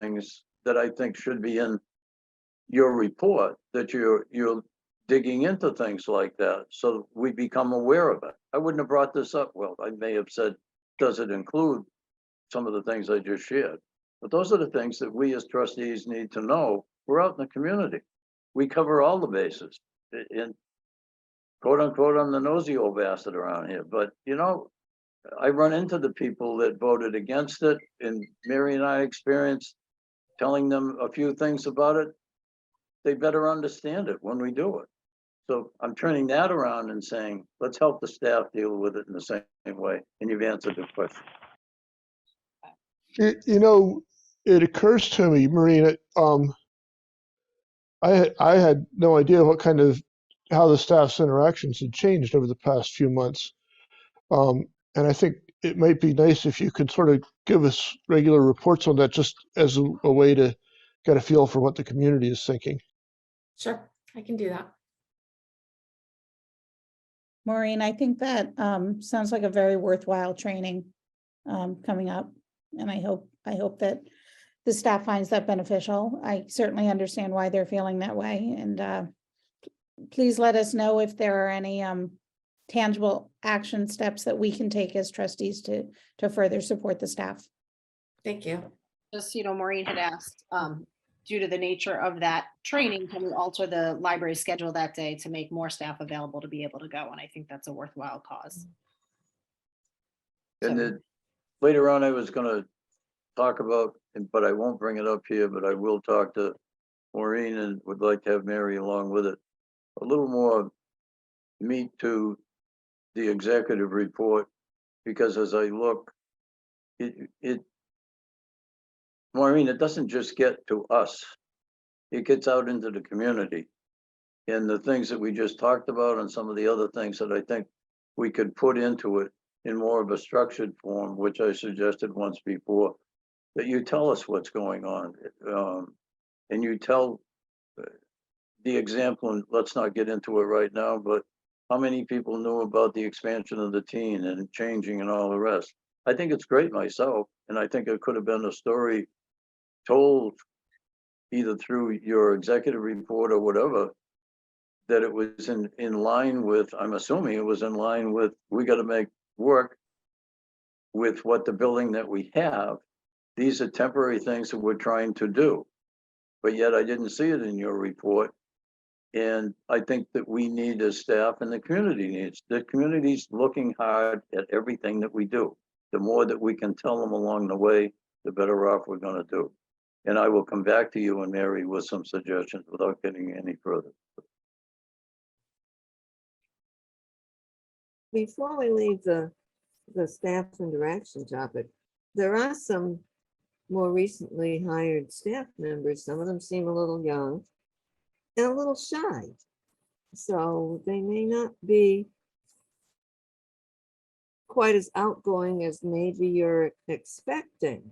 things that I think should be in your report, that you're digging into things like that, so we become aware of it. I wouldn't have brought this up. Well, I may have said, does it include some of the things I just shared? But those are the things that we as trustees need to know. We're out in the community. We cover all the bases. And quote unquote, I'm the nosy old bastard around here, but you know, I run into the people that voted against it, and Mary and I experienced telling them a few things about it. They better understand it when we do it. So I'm turning that around and saying, let's help the staff deal with it in the same way. And you've answered the question. You know, it occurs to me, Marina, I had no idea how the staff's interactions had changed over the past few months. And I think it might be nice if you could sort of give us regular reports on that, just as a way to get a feel for what the community is thinking. Sure, I can do that. Maureen, I think that sounds like a very worthwhile training coming up. And I hope that the staff finds that beneficial. I certainly understand why they're feeling that way. And please let us know if there are any tangible action steps that we can take as trustees to further support the staff. Thank you. Just, Maureen had asked, due to the nature of that training, can we alter the library schedule that day to make more staff available to be able to go? And I think that's a worthwhile cause. And then later on, I was gonna talk about, but I won't bring it up here, but I will talk to Maureen and would like to have Mary along with it. A little more meat to the executive report, because as I look, Maureen, it doesn't just get to us. It gets out into the community. And the things that we just talked about and some of the other things that I think we could put into it in more of a structured form, which I suggested once before, that you tell us what's going on. And you tell the example, and let's not get into it right now, but how many people knew about the expansion of the teen and changing and all the rest? I think it's great myself, and I think it could have been a story told either through your executive report or whatever, that it was in line with, I'm assuming it was in line with, we got to make work with what the building that we have. These are temporary things that we're trying to do, but yet I didn't see it in your report. And I think that we need as staff, and the community needs, the community's looking hard at everything that we do. The more that we can tell them along the way, the better off we're going to do. And I will come back to you and Mary with some suggestions without getting any further. Before we leave the staff interaction topic, there are some more recently hired staff members. Some of them seem a little young and a little shy. So they may not be quite as outgoing as maybe you're expecting.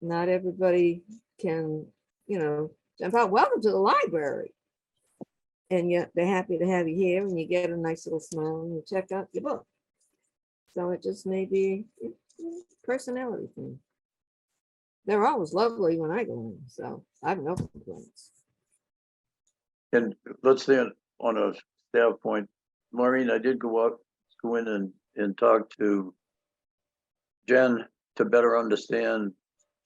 Not everybody can, jump out, welcome to the library. And yet they're happy to have you here, and you get a nice little smile and you check out your book. So it just may be a personality thing. They're always lovely when I go in, so I have no complaints. And let's say on a staff point, Maureen, I did go in and talk to Jen to better understand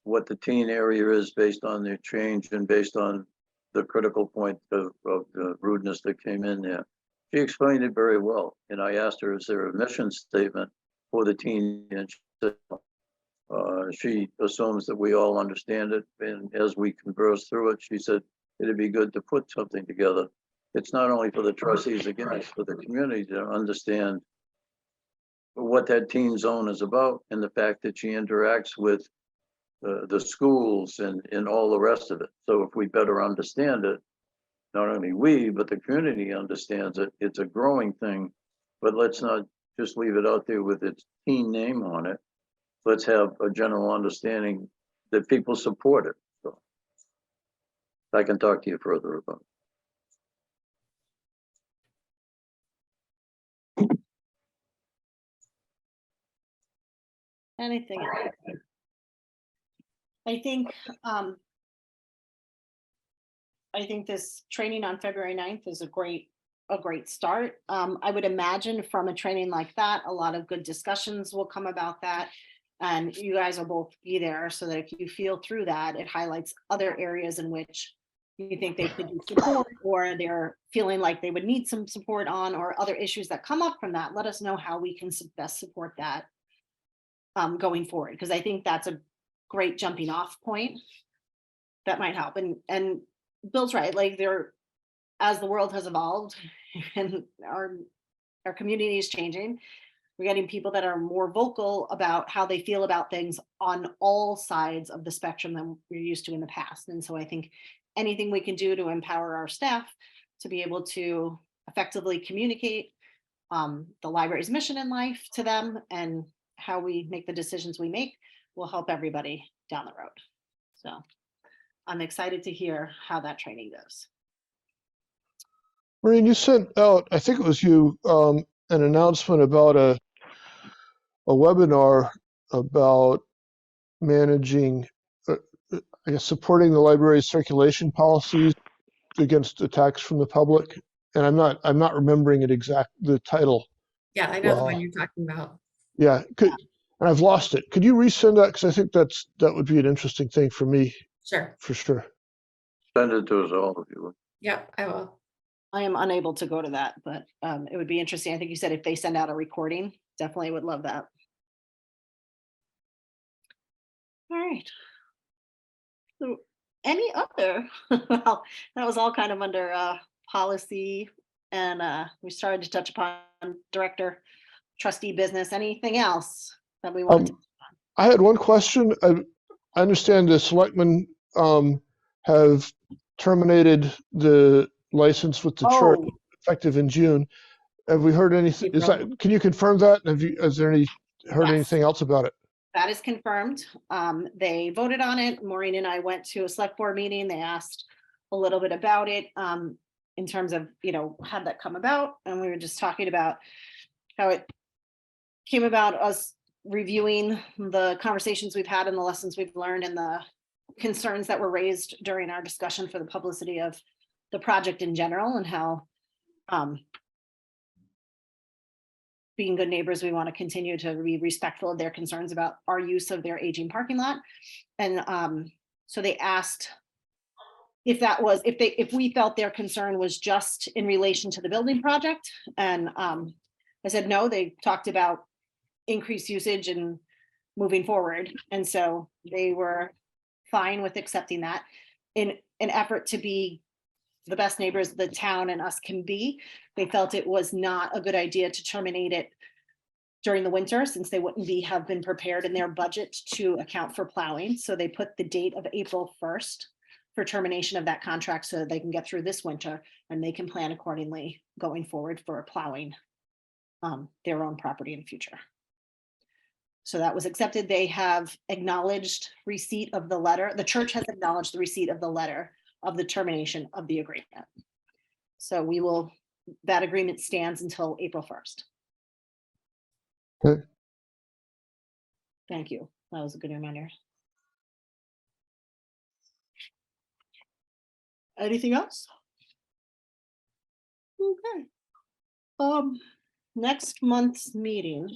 what the teen area is based on their change and based on the critical point of the rudeness that came in there. She explained it very well. And I asked her, is there a mission statement for the teen? And she assumes that we all understand it. And as we converse through it, she said, it'd be good to put something together. It's not only for the trustees, again, it's for the community to understand what that teen zone is about, and the fact that she interacts with the schools and all the rest of it. So if we better understand it, not only we, but the community understands it, it's a growing thing, but let's not just leave it out there with its teen name on it. let's have a general understanding that people support it. So I can talk to you further about it. Anything else? I think, I think this training on February 9th is a great start. I would imagine from a training like that, a lot of good discussions will come about that. And you guys will both be there so that if you feel through that, it highlights other areas in which you think they could use support, or they're feeling like they would need some support on, or other issues that come up from that. Let us know how we can best support that going forward, because I think that's a great jumping off point that might help. And Bill's right, like as the world has evolved and our community is changing, we're getting people that are more vocal about how they feel about things on all sides of the spectrum than we're used to in the past. And so I think anything we can do to empower our staff to be able to effectively communicate the library's mission in life to them and how we make the decisions we make will help everybody down the road. So I'm excited to hear how that training goes. Maureen, you sent out, I think it was you, an announcement about a webinar about managing, I guess, supporting the library's circulation policies against attacks from the public. And I'm not remembering the title. Yeah, I know the Well, one you're talking about. Yeah, and I've lost it. Could you resend that? Because I think that would be an interesting thing for me, Sure. for sure. Send it to us all if you would. Yep, I will. I am unable to go to that, but it would be interesting. I think you said if they send out a recording, definitely would love that. All right. So any other, well, that was all kind of under policy, and we started to touch upon director, trustee business. Anything else that we want to? I had one question. I understand the selectmen have terminated the license with the church effective in June. Have we heard anything? Can you confirm that? Has there heard Yes. anything else about it? That is confirmed. They voted on it. Maureen and I went to a select board meeting. They asked a little bit about it in terms of, how'd that come about? And we were just talking about how it came about, us reviewing the conversations we've had and the lessons we've learned and the concerns that were raised during our discussion for the publicity of the project in general, and how being good neighbors, we want to continue to be respectful of their concerns about our use of their aging parking lot. And so they asked if we felt their concern was just in relation to the building project. And I said, no, they talked about increased usage and moving forward. And so they were fine with accepting that. In an effort to be the best neighbors the town and us can be, they felt it was not a good idea to terminate it during the winter, since they wouldn't have been prepared in their budget to account for plowing. So they put the date of April 1st for termination of that contract so that they can get through this winter and they can plan accordingly going forward for plowing their own property in the future. So that was accepted. They have acknowledged receipt of the letter. The church has acknowledged the receipt of the letter of the termination of the agreement. So that agreement stands until April 1st. Okay. Thank you. That was a good reminder. Anything else? Okay. Next month's meeting.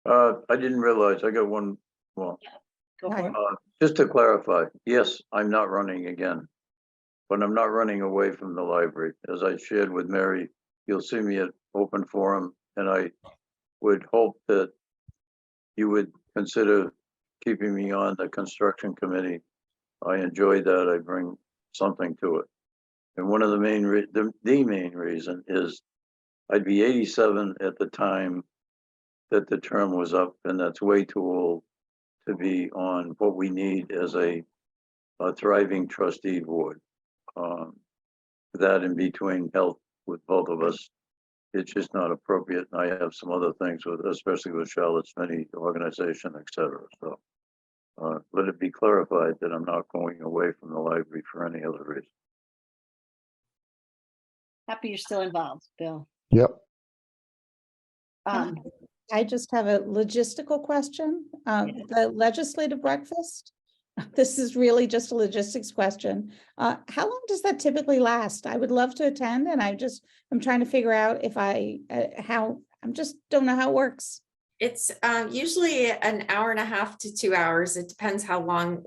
I didn't realize, I got one, well, Go for it. just to clarify, yes, I'm not running again, but I'm not running away from the library. As I shared with Mary, you'll see me at open forum, and I would hope that you would consider keeping me on the construction committee. I enjoy that. I bring something to it. And one of the main reason is I'd be 87 at the time that the term was up, and that's way too old to be on what we need as a thriving trustee board. That in between health with both of us it's just not appropriate. And I have some other things with, especially with Charlotte's many organization, et cetera. So let it be clarified that I'm not going away from the library for any other reason. Happy you're still involved, Bill. Yep. Um, I just have a logistical question. The legislative breakfast, this is really just a logistics question. How long does that typically last? I would love to attend, and I'm trying to figure out if don't know how it works. It's usually an hour and a half to 2 hours. It depends how long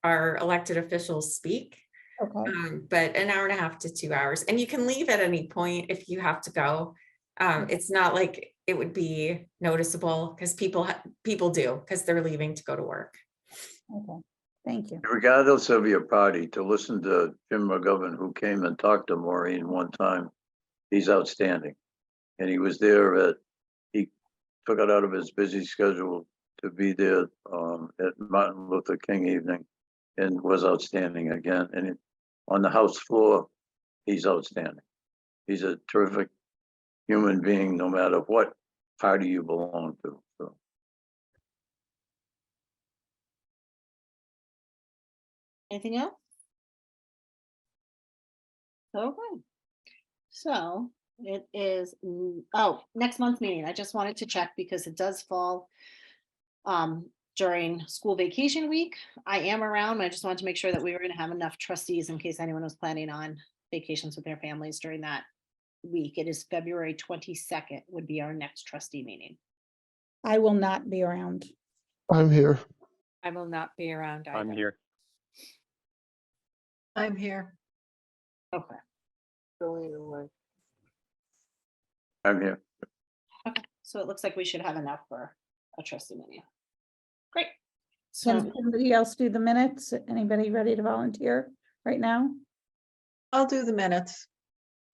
our elected officials speak. Okay. But an hour and a half to 2 hours, and you can leave at any point if you have to go. It's not like it would be noticeable because people do because they're leaving to go to work. Okay, thank you. Regardless of your party, to listen to Jim McGovern, who came and talked to Maureen one time, he's outstanding. And he was there he took it out of his busy schedule to be there at Martin Luther King evening and was outstanding again. And on the House floor, he's outstanding. He's a terrific human being, no matter what party you belong to. So. Anything else? Okay. So it is, next month's meeting. I just wanted to check because it does fall during school vacation week. I am around, but I just wanted to make sure that we were going to have enough trustees in case anyone was planning on vacations with their families during that week. It is February 22nd would be our next trustee meeting. I will not be around. I'm here. I will not be around either. I'm here. I'm here. Okay. Going away. I'm here. Okay. So it looks like we should have enough for a trustee meeting. Great. Can So somebody else do the minutes? Anybody ready to volunteer right now? I'll do the minutes.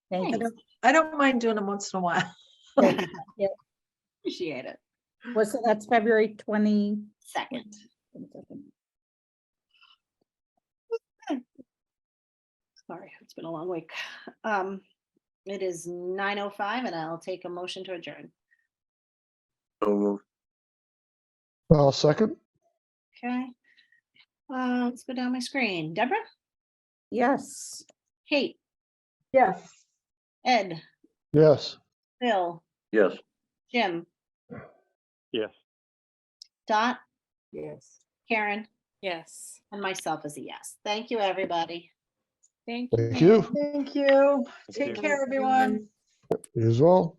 Thank you. I don't mind doing them once in a while. appreciate it. So that's February 22nd. Second. Sorry, it's been a long week. It is 9:05 and I'll take a motion to adjourn. So moved. I'll second. Okay. Let's go down my screen. Deborah, Yes. Kate, Yes. Ed, Yes. Bill, Yes. Jim, Yes. Dot, Yes. Karen, Yes. and myself is a yes. Thank you, everybody. Thank you. Thank you. Thank you. Thank Take you. care, everyone. You as well.